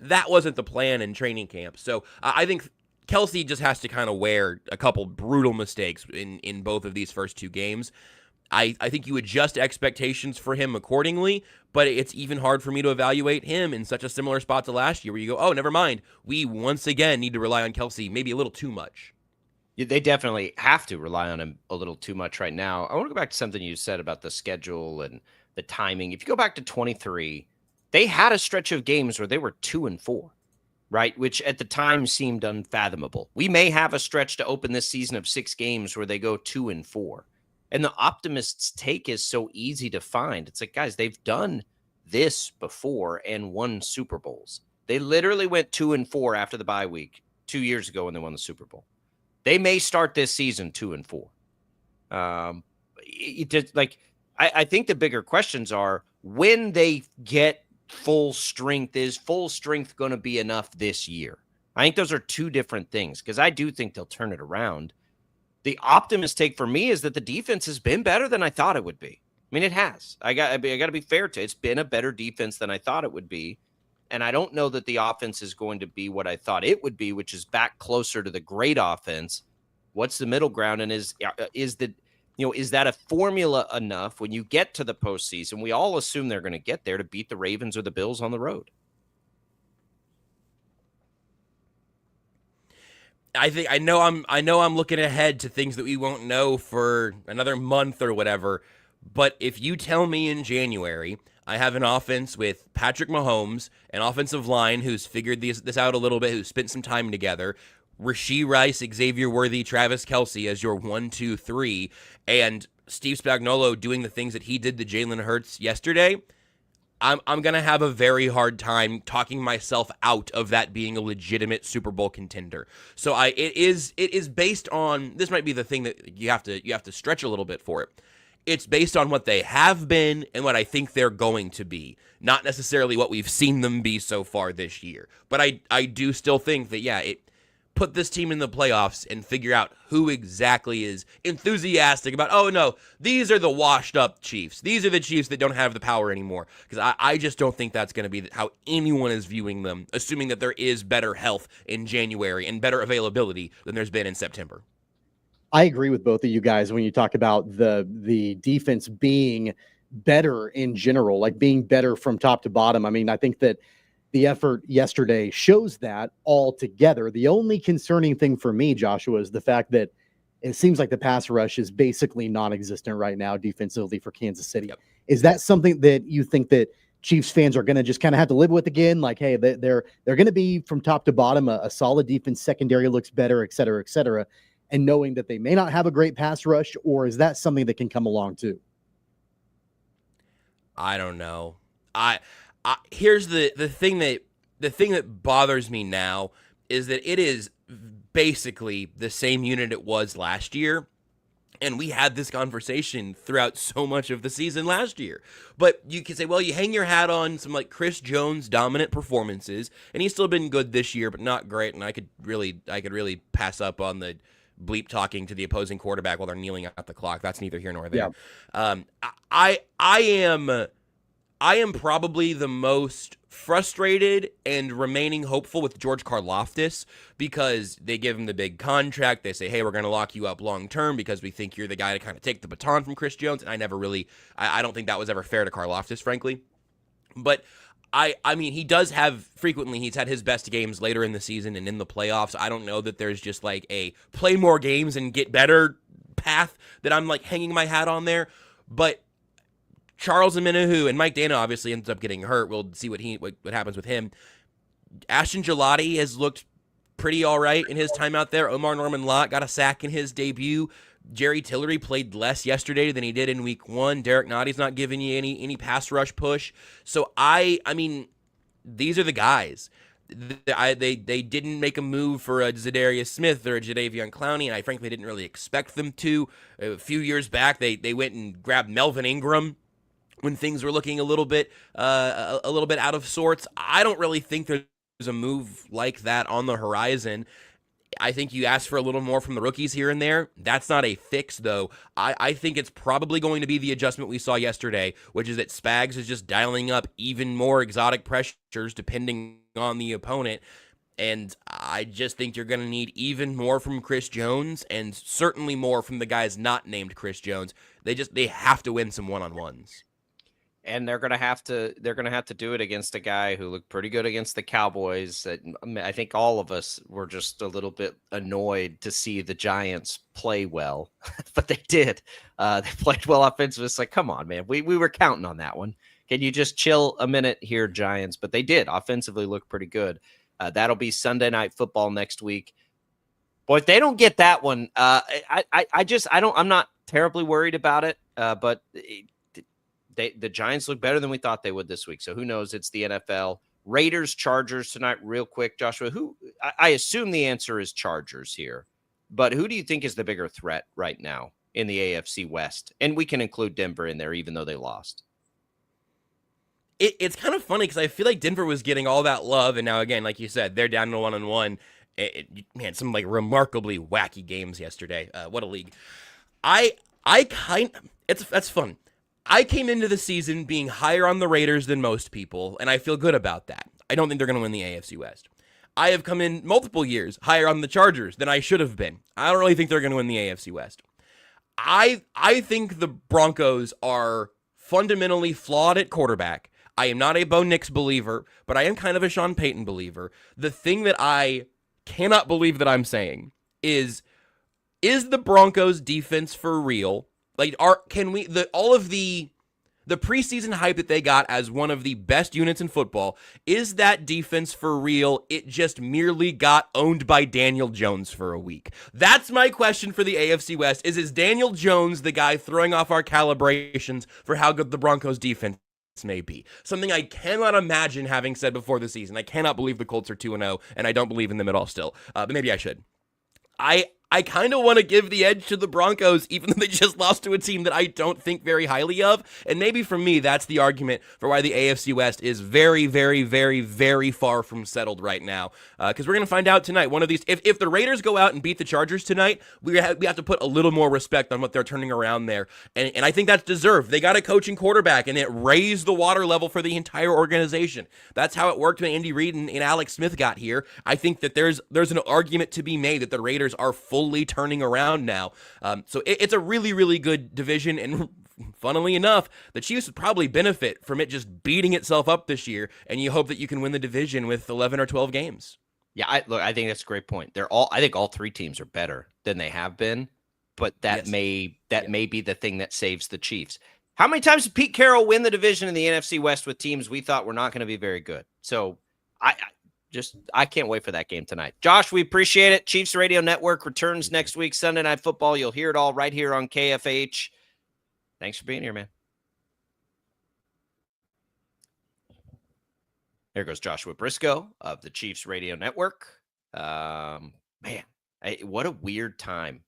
that wasn't the plan in training camp. So I think Kelce just has to kind of wear a couple brutal mistakes in both of these first two games. I think you adjust expectations for him accordingly, but it's even hard for me to evaluate him in such a similar spot to last year where you go, oh, never mind. We once again need to rely on Kelce maybe a little too much. They definitely have to rely on him a little too much right now. I want to go back to something you said about the schedule and the timing. If you go back to 23, they had a stretch of games where they were 2-4, right? Which at the time seemed unfathomable. We may have a stretch to open this season of 6 games where they go 2-4. And the optimists' take is so easy to find. It's like, guys, they've done this before and won Super Bowls. They literally went 2-4 after the bye week 2 years ago when they won the Super Bowl. They may start this season 2-4. I think the bigger questions are when they get full strength. Is full strength going to be enough this year? I think those are two different things because I do think they'll turn it around. The optimist take for me is that the defense has been better than I thought it would be. I mean, it has. I got to be fair to it. It's been a better defense than I thought it would be. And I don't know that the offense is going to be what I thought it would be, which is back closer to the great offense. What's the middle ground? And is that a formula enough when you get to the postseason? We all assume they're going to get there to beat the Ravens or the Bills on the road. I know I'm looking ahead to things that we won't know for another month or whatever. But if you tell me in January I have an offense with Patrick Mahomes, an offensive line who's figured this out a little bit, who's spent some time together, Rashee Rice, Xavier Worthy, Travis Kelce as your 1, 2, 3, and Steve Spagnuolo doing the things that he did to Jalen Hurts yesterday, I'm going to have a very hard time talking myself out of that being a legitimate Super Bowl contender. So it is based on, this might be the thing that you have to stretch a little bit for it. It's based on what they have been and what I think they're going to be, not necessarily what we've seen them be so far this year. But I do still think that, put this team in the playoffs and figure out who exactly is enthusiastic about, oh, no, these are the washed-up Chiefs. These are the Chiefs that don't have the power anymore. Because I just don't think that's going to be how anyone is viewing them, assuming that there is better health in January and better availability than there's been in September. I agree with both of you guys when you talk about the defense being better in general, like being better from top to bottom. I mean, I think that the effort yesterday shows that all together. The only concerning thing for me, Joshua, is the fact that it seems like the pass rush is basically non-existent right now defensively for Kansas City. Yep. Is that something that you think that Chiefs fans are going to just kind of have to live with again? Like, hey, they're going to be from top to bottom a solid defense, secondary looks better, et cetera, and knowing that they may not have a great pass rush, or is that something that can come along too? I don't know. Here's the thing that bothers me now is that it is basically the same unit it was last year. And we had this conversation throughout so much of the season last year. But you can say, well, you hang your hat on some like Chris Jones dominant performances, and he's still been good this year, but not great. And I could really pass up on the bleep talking to the opposing quarterback while they're kneeling at the clock. That's neither here nor there. Yeah. I am probably the most frustrated and remaining hopeful with George Karlaftis because they give him the big contract. They say, hey, we're going to lock you up long term because we think you're the guy to kind of take the baton from Chris Jones. And I don't think that was ever fair to Karlaftis, frankly. But I mean, he does have frequently, he's had his best games later in the season and in the playoffs. I don't know that there's just like a play more games and get better path that I'm like hanging my hat on there. But Charles Omenihu and Mike Dana obviously ends up getting hurt. We'll see what happens with him. Ashton Gelati has looked pretty all right in his time out there. Omar Norman-Lott got a sack in his debut. Jerry Tillery played less yesterday than he did in week 1. Derek Notty's not giving you any pass rush push. So I mean, these are the guys. They didn't make a move for a Zadarius Smith or a Jadeveon Clowney, and I frankly didn't really expect them to. A few years back, they went and grabbed Melvin Ingram when things were looking a little bit out of sorts. I don't really think there's a move like that on the horizon. I think you ask for a little more from the rookies here and there. That's not a fix, though. I think it's probably going to be the adjustment we saw yesterday, which is that Spags is just dialing up even more exotic pressures depending on the opponent. And I just think you're going to need even more from Chris Jones and certainly more from the guys not named Chris Jones. They have to win some one-on-ones. And they're gonna have to do it against a guy who looked pretty good against the Cowboys. I think all of us were just a little bit annoyed to see the Giants play well, but they did. They played well offensively. It's like, come on, man. We were counting on that one. Can you just chill a minute here, Giants? But they did offensively look pretty good. That'll be Sunday Night Football next week. Boy, if they don't get that one, I'm not terribly worried about it. But the Giants look better than we thought they would this week. So who knows? It's the NFL. Raiders, Chargers tonight, real quick. Joshua, I assume the answer is Chargers here, but who do you think is the bigger threat right now in the AFC West? And we can include Denver in there, even though they lost. It's kind of funny because I feel like Denver was getting all that love, and now again, like you said, they're down to 1-1. Man, some like remarkably wacky games yesterday. What a league! That's fun. I came into the season being higher on the Raiders than most people, and I feel good about that. I don't think they're going to win the AFC West. I have come in multiple years higher on the Chargers than I should have been. I don't really think they're going to win the AFC West. I think the Broncos are fundamentally flawed at quarterback. I am not a Bo Nix believer, but I am kind of a Sean Payton believer. The thing that I cannot believe that I'm saying is the Broncos defense for real? Like, all of the preseason hype that they got as one of the best units in football, is that defense for real? It just merely got owned by Daniel Jones for a week. That's my question for the AFC West. Is Daniel Jones the guy throwing off our calibrations for how good the Broncos defense may be? Something I cannot imagine having said before the season. I cannot believe the Colts are 2-0, and I don't believe in them at all still. But maybe I should. I kind of want to give the edge to the Broncos, even though they just lost to a team that I don't think very highly of. And maybe for me, that's the argument for why the AFC West is very, very, very, very far from settled right now. Because we're going to find out tonight. One of these, if the Raiders go out and beat the Chargers tonight, we have to put a little more respect on what they're turning around there. And I think that's deserved. They got a coaching quarterback, and it raised the water level for the entire organization. That's how it worked when Andy Reid and Alex Smith got here. I think that there's an argument to be made that the Raiders are fully turning around now. So it's a really, really good division, and funnily enough, the Chiefs would probably benefit from it just beating itself up this year, and you hope that you can win the division with 11 or 12 games. Yeah, I think that's a great point. I think all three teams are better than they have been, but that may be the thing that saves the Chiefs. How many times did Pete Carroll win the division in the NFC West with teams we thought were not going to be very good? So I can't wait for that game tonight. Josh, we appreciate it. Chiefs Radio Network returns next week, Sunday Night Football. You'll hear it all right here on KFH. Thanks for being here, man. There goes Joshua Briscoe of the Chiefs Radio Network. Man, what a weird time.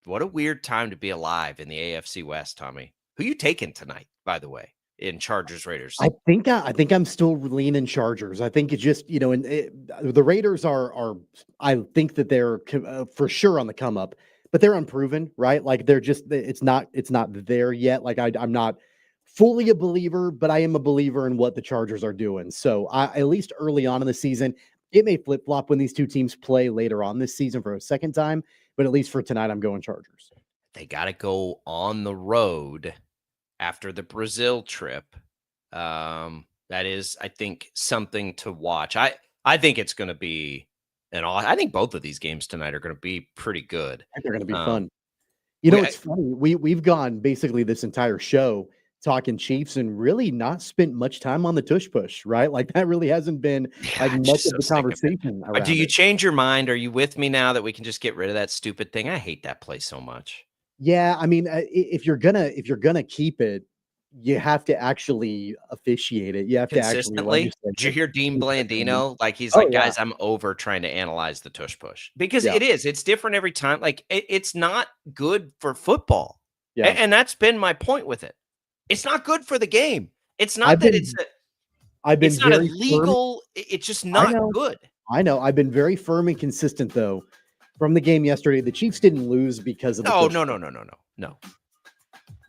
What a weird time to be alive in the AFC West, Tommy. Who you taking tonight, by the way, in Chargers Raiders? I think I'm still leaning Chargers. I think it's just, the Raiders are I think that they're for sure on the come up, but they're unproven, right? Like it's not there yet. Like I'm not fully a believer, but I am a believer in what the Chargers are doing. So at least early on in the season, it may flip flop when these two teams play later on this season for a second time, but at least for tonight, I'm going Chargers. They got to go on the road after the Brazil trip. That is, I think, something to watch. I think it's going to be I think both of these games tonight are going to be pretty good. I think they're going to be fun. It's funny. We've gone basically this entire show talking Chiefs and really not spent much time on the tush push, right? Like that really hasn't been much of the conversation. Do you change your mind? Are you with me now that we can just get rid of that stupid thing? I hate that place so much. Yeah, I mean, if you're gonna keep it, you have to actually officiate it. You have to actually. Did you hear Dean Blandino? Like he's like, guys, I'm over trying to analyze the tush push because it's different every time. Like it's not good for football, and that's been my point with it. It's not good for the game. It's not it's not illegal. It's just not good. I know. I've been very firm and consistent though. From the game yesterday, the Chiefs didn't lose because of the No.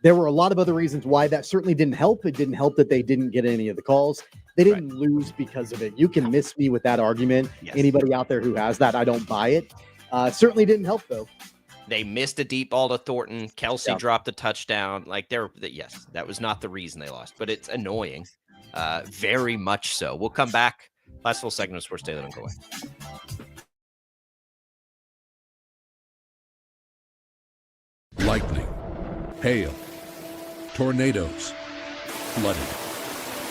There were a lot of other reasons why that certainly didn't help. It didn't help that they didn't get any of the calls. They didn't lose because of it. You can miss me with that argument. Yes. Anybody out there who has that, I don't buy it. Certainly didn't help though. They missed a deep ball to Thornton. Kelsey dropped a touchdown. Like yes, that was not the reason they lost, but it's annoying. Very much so. We'll come back. Last full segment of Sports Daily. Don't go away. Lightning, hail, tornadoes, flooding.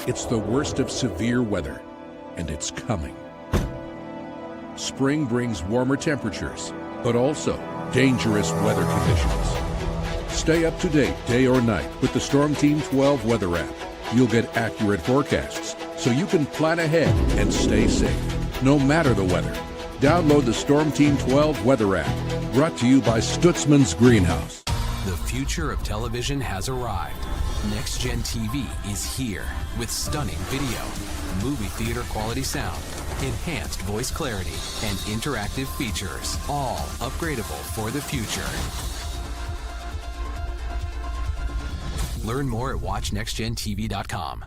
It's the worst of severe weather, and it's coming. Spring brings warmer temperatures, but also dangerous weather conditions. Stay up to date day or night with the Storm Team 12 weather app. You'll get accurate forecasts, so you can plan ahead and stay safe, no matter the weather. Download the Storm Team 12 weather app, brought to you by Stutzman's Greenhouse. The future of television has arrived. Next Gen TV is here with stunning video, movie theater quality sound, enhanced voice clarity, and interactive features, all upgradable for the future. Learn more at watchnextgentv.com.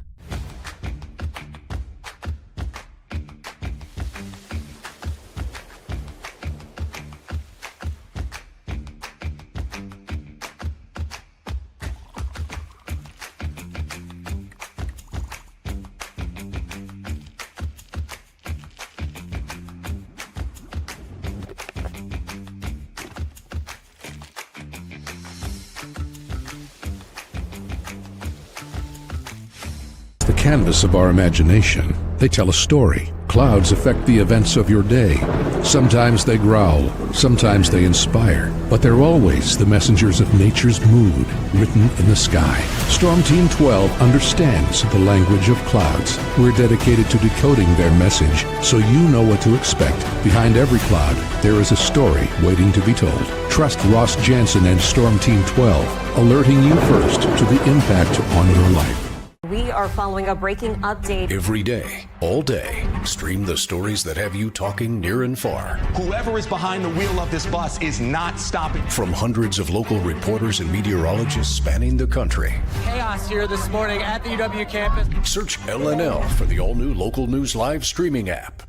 Canvas of our imagination. They tell a story. Clouds affect the events of your day. Sometimes they growl, sometimes they inspire, but they're always the messengers of nature's mood, written in the sky. Storm Team 12 understands the language of clouds. We're dedicated to decoding their message, so you know what to expect. Behind every cloud, there is a story waiting to be told. Trust Ross Jansen and Storm Team 12, alerting you first to the impact on your life. We are following a breaking update. Every day, all day, stream the stories that have you talking near and far. Whoever is behind the wheel of this bus is not stopping. From hundreds of local reporters and meteorologists spanning the country. Chaos here this morning at the UW campus. Search LNL for the all-new Local News Live streaming app.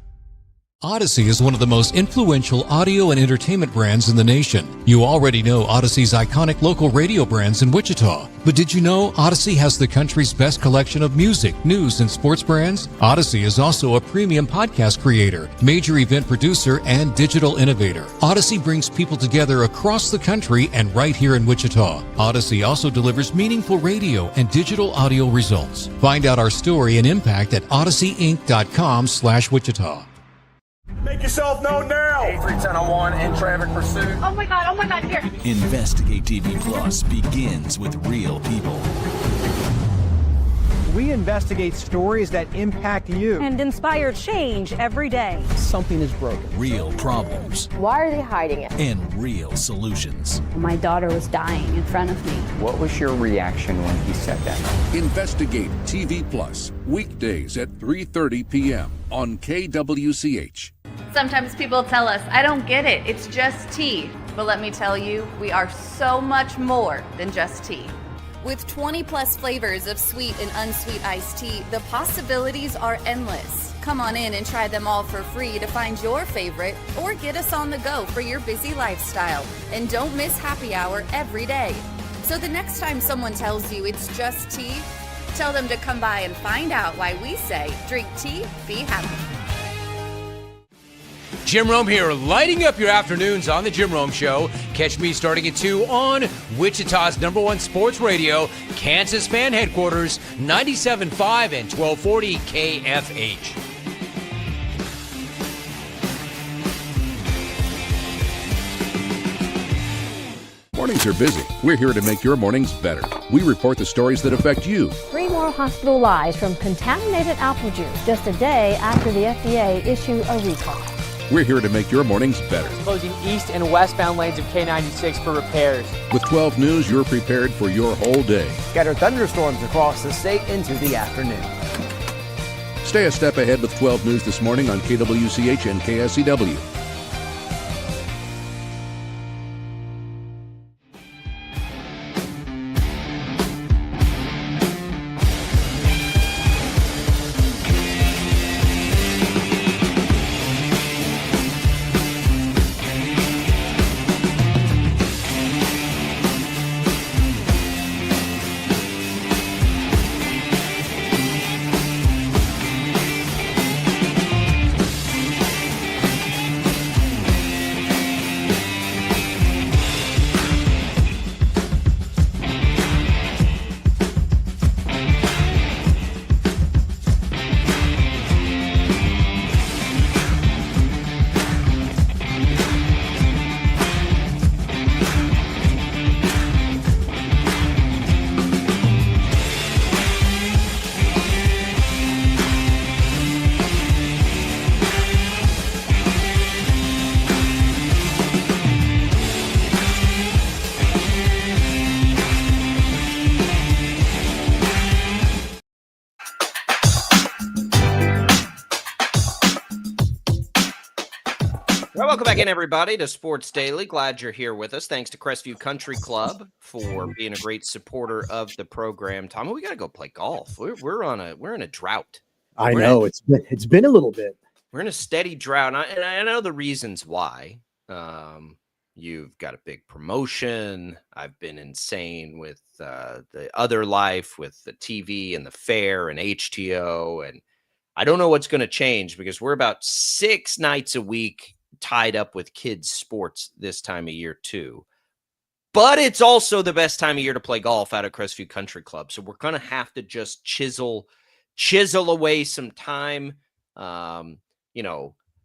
Odyssey is one of the most influential audio and entertainment brands in the nation. You already know Odyssey's iconic local radio brands in Wichita. But did you know Odyssey has the country's best collection of music, news, and sports brands? Odyssey is also a premium podcast creator, major event producer, and digital innovator. Odyssey brings people together across the country and right here in Wichita. Odyssey also delivers meaningful radio and digital audio results. Find out our story and impact at odysseyinc.com/Wichita. Make yourself known now. 8310 in traffic pursuit. Oh my God, here. Investigate TV Plus begins with real people. We investigate stories that impact you. And inspire change every day. Something is broken. Real problems. Why are they hiding it? And real solutions. My daughter was dying in front of me. What was your reaction when he said that? Investigate TV Plus, weekdays at 3:30 p.m. on KWCH. Sometimes people tell us, I don't get it, it's just tea. But let me tell you, we are so much more than just tea. With 20 plus flavors of sweet and unsweet iced tea, the possibilities are endless. Come on in and try them all for free to find your favorite or get us on the go for your busy lifestyle. And don't miss happy hour every day. So the next time someone tells you it's just tea, tell them to come by and find out why we say drink tea, be happy. Jim Rome here, lighting up your afternoons on the Jim Rome Show. Catch me starting at 2 on Wichita's #1 sports radio, Kansas fan headquarters, 97.5 and 1240 KFH. Mornings are busy. We're here to make your mornings better. We report the stories that affect you. 3 more hospital lies from contaminated apple juice just a day after the FDA issued a recall. We're here to make your mornings better. Closing east and westbound lanes of K96 for repairs. With 12 News, you're prepared for your whole day. Scattered thunderstorms across the state into the afternoon. Stay a step ahead with 12 News this morning on KWCH and KSCW. back in, everybody, to Sports Daily. Glad you're here with us. Thanks to Crestview Country Club for being a great supporter of the program. Tommy, we got to go play golf. We're in a drought. I know it's been a little bit. We're in a steady drought, and I know the reasons why. You've got a big promotion. I've been insane with the other life, with the TV and the fair and HTO, and I don't know what's going to change because we're about 6 nights a week tied up with kids' sports this time of year too. But it's also the best time of year to play golf out at Crestview Country Club. So we're going to have to just chisel away some time,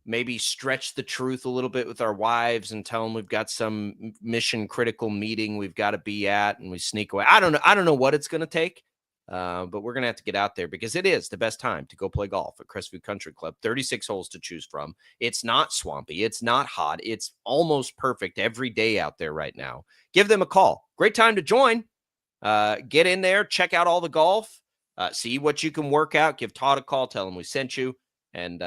maybe stretch the truth a little bit with our wives and tell them we've got some mission critical meeting we've got to be at, and we sneak away. I don't know what it's going to take. But we're going to have to get out there because it is the best time to go play golf at Crestview Country Club. 36 holes to choose from. It's not swampy. It's not hot. It's almost perfect every day out there right now. Give them a call. Great time to join. Get in there. Check out all the golf. See what you can work out. Give Todd a call. Tell him we sent you. And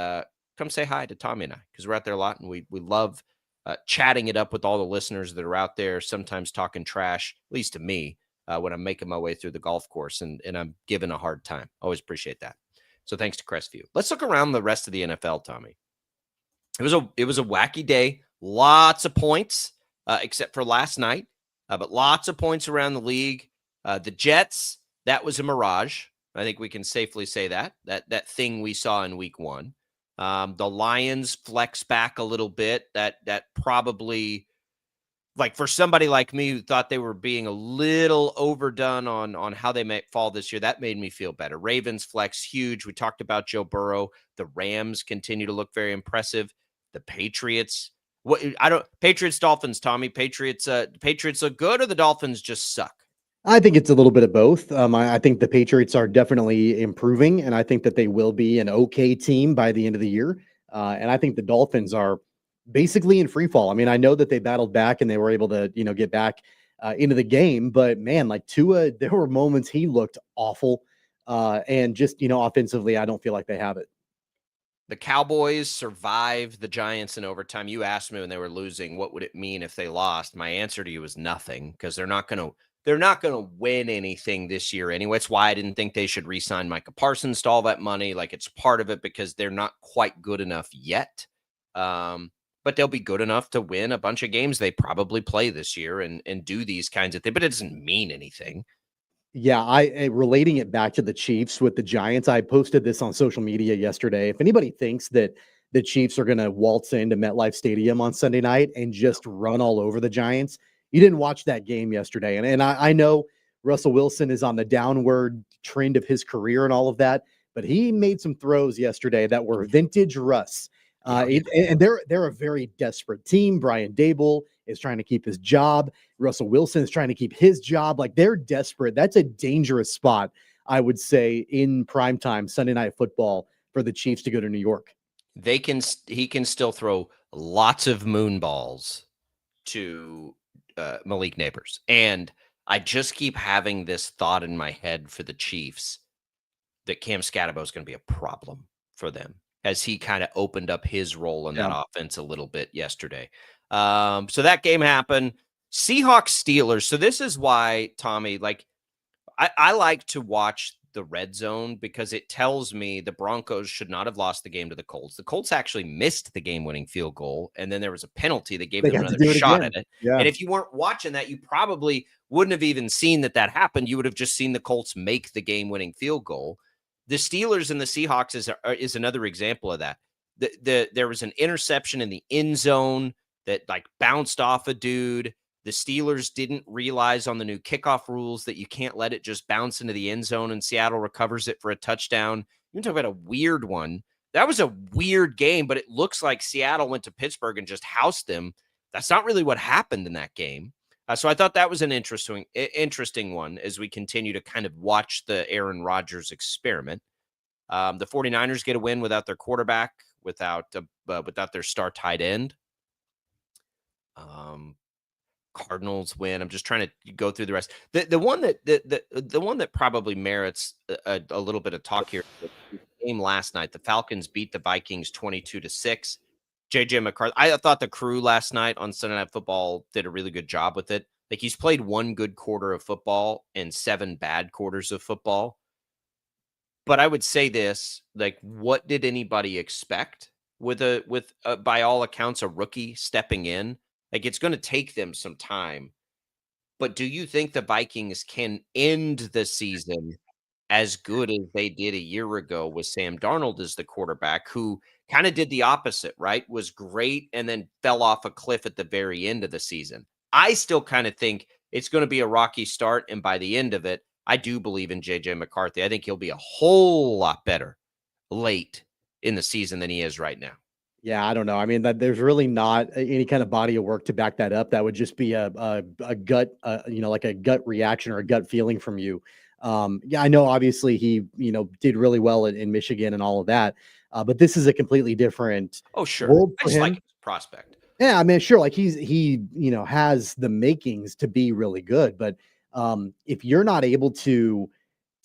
come say hi to Tommy and I because we're out there a lot. And we love chatting it up with all the listeners that are out there, sometimes talking trash, at least to me. When I'm making my way through the golf course and I'm given a hard time. Always appreciate that. So thanks to Crestview. Let's look around the rest of the NFL, Tommy. It was a wacky day. Lots of points, except for last night, but lots of points around the league. The Jets, that was a mirage. I think we can safely say that thing we saw in week 1. The Lions flex back a little bit. That probably, like, for somebody like me who thought they were being a little overdone on how they might fall this year, that made me feel better. Ravens flex huge. We talked about Joe Burrow. The Rams continue to look very impressive. The Patriots, Patriots Dolphins, Tommy. Patriots look good, or the Dolphins just suck? I think it's a little bit of both. I think the Patriots are definitely improving, and I think that they will be an okay team by the end of the year. And I think the Dolphins are basically in free fall. I mean, I know that they battled back and they were able to, get back into the game, but man, like Tua, there were moments he looked awful. And just, offensively, I don't feel like they have it. The Cowboys survived the Giants in overtime. You asked me when they were losing, what would it mean if they lost? My answer to you was nothing, because they're not going to win anything this year anyway. It's why I didn't think they should re-sign Micah Parsons to all that money. Like, it's part of it because they're not quite good enough yet. But they'll be good enough to win a bunch of games they probably play this year and do these kinds of things. But it doesn't mean anything. Yeah, relating it back to the Chiefs with the Giants, I posted this on social media yesterday. If anybody thinks that the Chiefs are going to waltz into MetLife Stadium on Sunday night and just run all over the Giants, you didn't watch that game yesterday. And I know Russell Wilson is on the downward trend of his career and all of that, but he made some throws yesterday that were vintage Russ. And they're a very desperate team. Brian Dable is trying to keep his job. Russell Wilson is trying to keep his job. Like, they're desperate. That's a dangerous spot, I would say, in primetime Sunday Night Football for the Chiefs to go to New York. He can still throw lots of moon balls to Malik Neighbors. And I just keep having this thought in my head for the Chiefs that Cam Scatterbo is going to be a problem for them, as he kind of opened up his role in that offense a little bit yesterday. So that game happened. Seahawks Steelers. So this is why, Tommy, like, I like to watch the red zone because it tells me the Broncos should not have lost the game to the Colts. The Colts actually missed the game-winning field goal, and then there was a penalty that gave them another shot at it. Yeah. And if you weren't watching that, you probably wouldn't have even seen that happened. You would have just seen the Colts make the game-winning field goal. The Steelers and the Seahawks is another example of that. There was an interception in the end zone that, like, bounced off a dude. The Steelers didn't realize on the new kickoff rules that you can't let it just bounce into the end zone, and Seattle recovers it for a touchdown. You can talk about a weird one. That was a weird game, but it looks like Seattle went to Pittsburgh and just housed them. That's not really what happened in that game. So I thought that was an interesting one as we continue to kind of watch the Aaron Rodgers experiment. The 49ers get a win without their quarterback, without their star tight end. Cardinals win. I'm just trying to go through the rest. The one that probably merits a little bit of talk here. The game last night, the Falcons beat the Vikings 22-6. JJ McCarthy. I thought the crew last night on Sunday Night Football did a really good job with it. Like, he's played one good quarter of football and 7 bad quarters of football. But I would say this, like, what did anybody expect with by all accounts, a rookie stepping in? Like, it's going to take them some time. But do you think the Vikings can end the season as good as they did a year ago with Sam Darnold as the quarterback, who kind of did the opposite, right? Was great and then fell off a cliff at the very end of the season. I still kind of think it's going to be a rocky start, and by the end of it, I do believe in JJ McCarthy. I think he'll be a whole lot better late in the season than he is right now. Yeah, I don't know. I mean, there's really not any kind of body of work to back that up. That would just be a gut, like a gut reaction or a gut feeling from you. Yeah, I know. Obviously, he did really well in Michigan and all of that, but this is a completely different. Oh, sure. World I for just him. like his prospect. Yeah, I mean, sure. Like he has the makings to be really good, but if you're not able to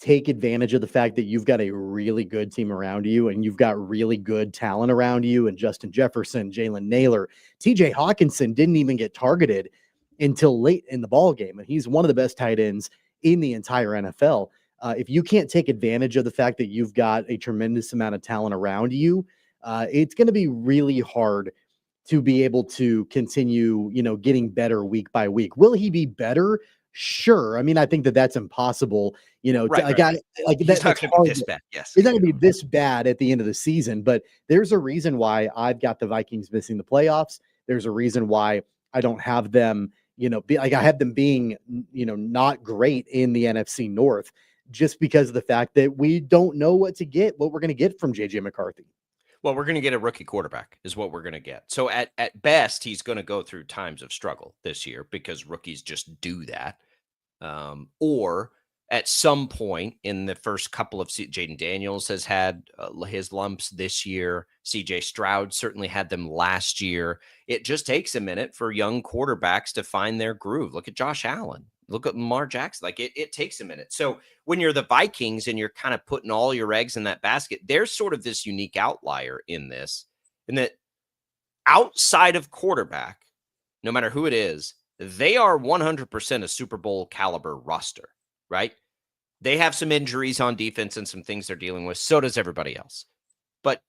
take advantage of the fact that you've got a really good team around you and you've got really good talent around you, and Justin Jefferson, Jalen Naylor, TJ Hawkinson didn't even get targeted until late in the ball game, and he's one of the best tight ends in the entire NFL. If you can't take advantage of the fact that you've got a tremendous amount of talent around you, it's going to be really hard to be able to continue, getting better week by week. Will he be better? Sure. I mean, I think that that's impossible. He's not going to be this bad. Yes, it's not going to be this bad at the end of the season. But there's a reason why I've got the Vikings missing the playoffs. There's a reason why I don't have them. I have them being, not great in the NFC North, just because of the fact that we don't know what we're going to get from JJ McCarthy. Well, we're going to get a rookie quarterback is what we're going to get. So at best, he's going to go through times of struggle this year because rookies just do that. Or at some point in the first couple of Jaden Daniels has had his lumps this year. CJ Stroud certainly had them last year. It just takes a minute for young quarterbacks to find their groove. Look at Josh Allen. Look at Lamar Jackson. Like it takes a minute. So when you're the Vikings and you're kind of putting all your eggs in that basket, there's sort of this unique outlier in this, in that outside of quarterback, no matter who it is, they are 100% a Super Bowl caliber roster, right? They have some injuries on defense and some things they're dealing with. So does everybody else. But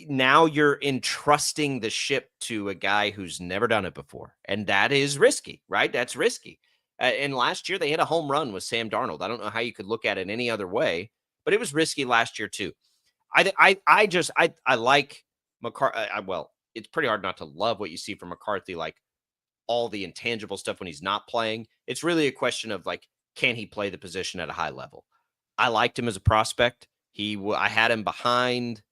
now you're entrusting the ship to a guy who's never done it before. And that is risky, right? That's risky. And last year they hit a home run with Sam Darnold. I don't know how you could look at it any other way, but it was risky last year too. I like McCarthy. Well, it's pretty hard not to love what you see from McCarthy, like all the intangible stuff when he's not playing. It's really a question of like, can he play the position at a high level? I liked him as a prospect. I had him behind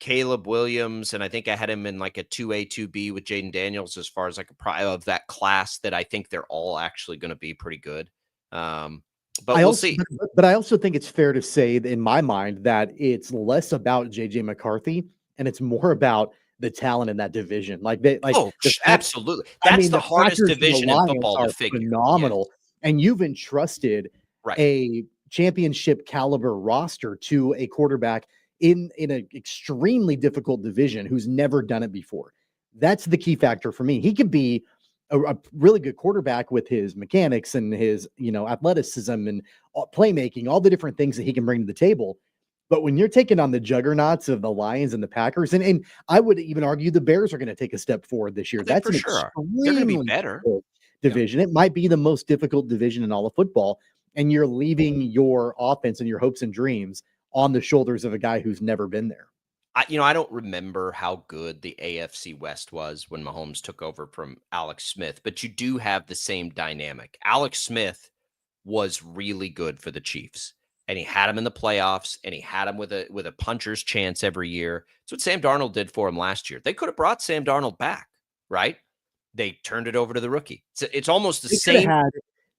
Caleb Williams, and I think I had him in like a 2A, 2B with Jaden Daniels as far as like of that class that I think they're all actually going to be pretty good. But we'll see. But I also think it's fair to say in my mind that it's less about JJ McCarthy and it's more about the talent in that division. Absolutely. That's the hardest division in football to figure. Phenomenal. Yeah. And you've entrusted a championship caliber roster to a quarterback in an extremely difficult division who's never done it before. That's the key factor for me. He could be a really good quarterback with his mechanics and his, athleticism and playmaking, all the different things that he can bring to the table. But when you're taking on the juggernauts of the Lions and the Packers, and I would even argue the Bears are going to take a step forward this year. That's an They're going to be better division. It might be the most difficult division in all of football. And you're leaving your offense and your hopes and dreams on the shoulders of a guy who's never been there. I don't remember how good the AFC West was when Mahomes took over from Alex Smith, but you do have the same dynamic. Alex Smith was really good for the Chiefs, and he had him in the playoffs, and he had him with a puncher's chance every year. That's what Sam Darnold did for him last year. They could have brought Sam Darnold back, right? They turned it over to the rookie. It's almost the same.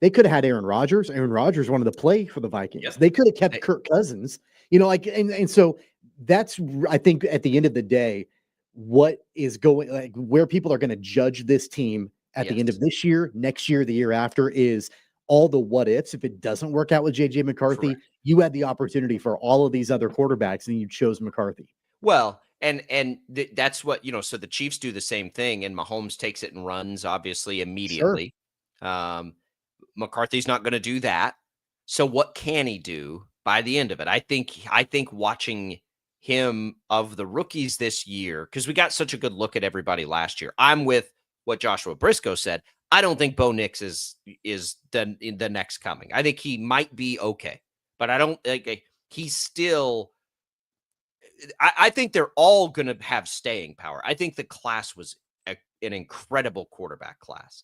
They could have had Aaron Rodgers. Aaron Rodgers wanted to play for the Vikings. Yep. They could have kept Kirk Cousins. And so that's, I think, at the end of the day, what is going, like, where people are going to judge this team at the end of this year, next year, the year after, is all the what ifs. If it doesn't work out with JJ McCarthy, you had the opportunity for all of these other quarterbacks, and you chose McCarthy. Well, That's what, so the Chiefs do the same thing, and Mahomes takes it and runs, obviously, immediately. Sure. McCarthy's not going to do that. So what can he do by the end of it? I think watching him of the rookies this year, because we got such a good look at everybody last year. I'm with what Joshua Briscoe said. I don't think Bo Nix is the next coming. I think he might be okay, but I don't think he's still. I think they're all going to have staying power. I think the class was an incredible quarterback class,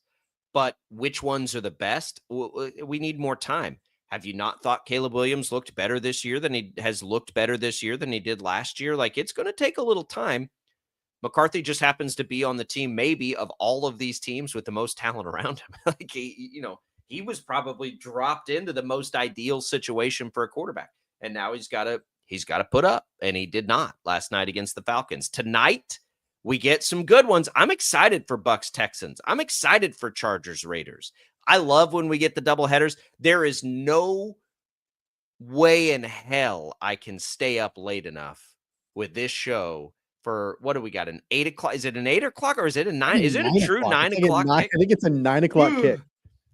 but which ones are the best? We need more time. Have you not thought Caleb Williams looked better this year than he did last year? Like, it's going to take a little time. McCarthy just happens to be on the team, maybe, of all of these teams with the most talent around him. Like, he was probably dropped into the most ideal situation for a quarterback, and now he's got to put up, and he did not last night against the Falcons. Tonight, we get some good ones. I'm excited for Bucks Texans. I'm excited for Chargers Raiders. I love when we get the double headers. There is no way in hell I can stay up late enough with this show for, what do we got, an 8 o'clock? Is it an 8 o'clock or is it a 9? Is it a true 9 o'clock kick? I think it's a 9 o'clock kick.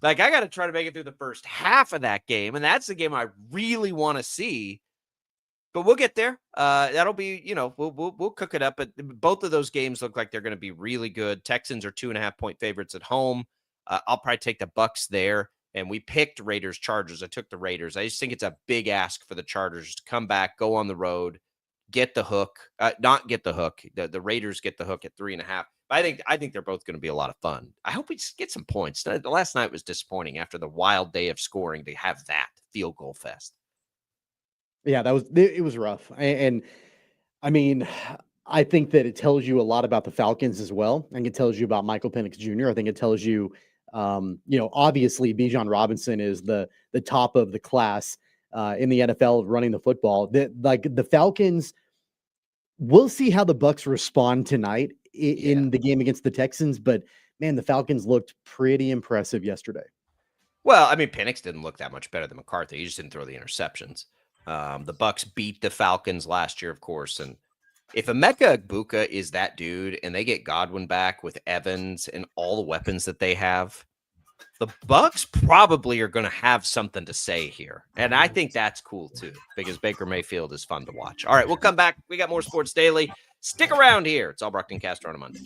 Like, I got to try to make it through the first half of that game, and that's the game I really want to see. But we'll get there. That'll be, we'll cook it up. But both of those games look like they're going to be really good. Texans are 2.5-point favorites at home. I'll probably take the Bucks there. And we picked Raiders Chargers. I took the Raiders. I just think it's a big ask for the Chargers to come back, go on the road, get the hook. Not get the hook. The Raiders get the hook at 3.5. But I think they're both going to be a lot of fun. I hope we just get some points. The last night was disappointing after the wild day of scoring to have that field goal fest. Yeah, it was rough. And I mean, I think that it tells you a lot about the Falcons as well. I think it tells you about Michael Penix Jr. I think it tells you, obviously Bijan Robinson is the top of the class in the NFL running the football. The Falcons, we'll see how the Bucks respond tonight in the game against the Texans. But man, the Falcons looked pretty impressive yesterday. Well, I mean, Penix didn't look that much better than McCarthy. He just didn't throw the interceptions. The Bucks beat the Falcons last year, of course. And if Emeka Egbuka is that dude and they get Godwin back with Evans and all the weapons that they have, the Bucks probably are going to have something to say here. And I think that's cool too, because Baker Mayfield is fun to watch. All right, we'll come back. We got more Sports Daily. Stick around here. It's Albrecht and Castro on a Monday.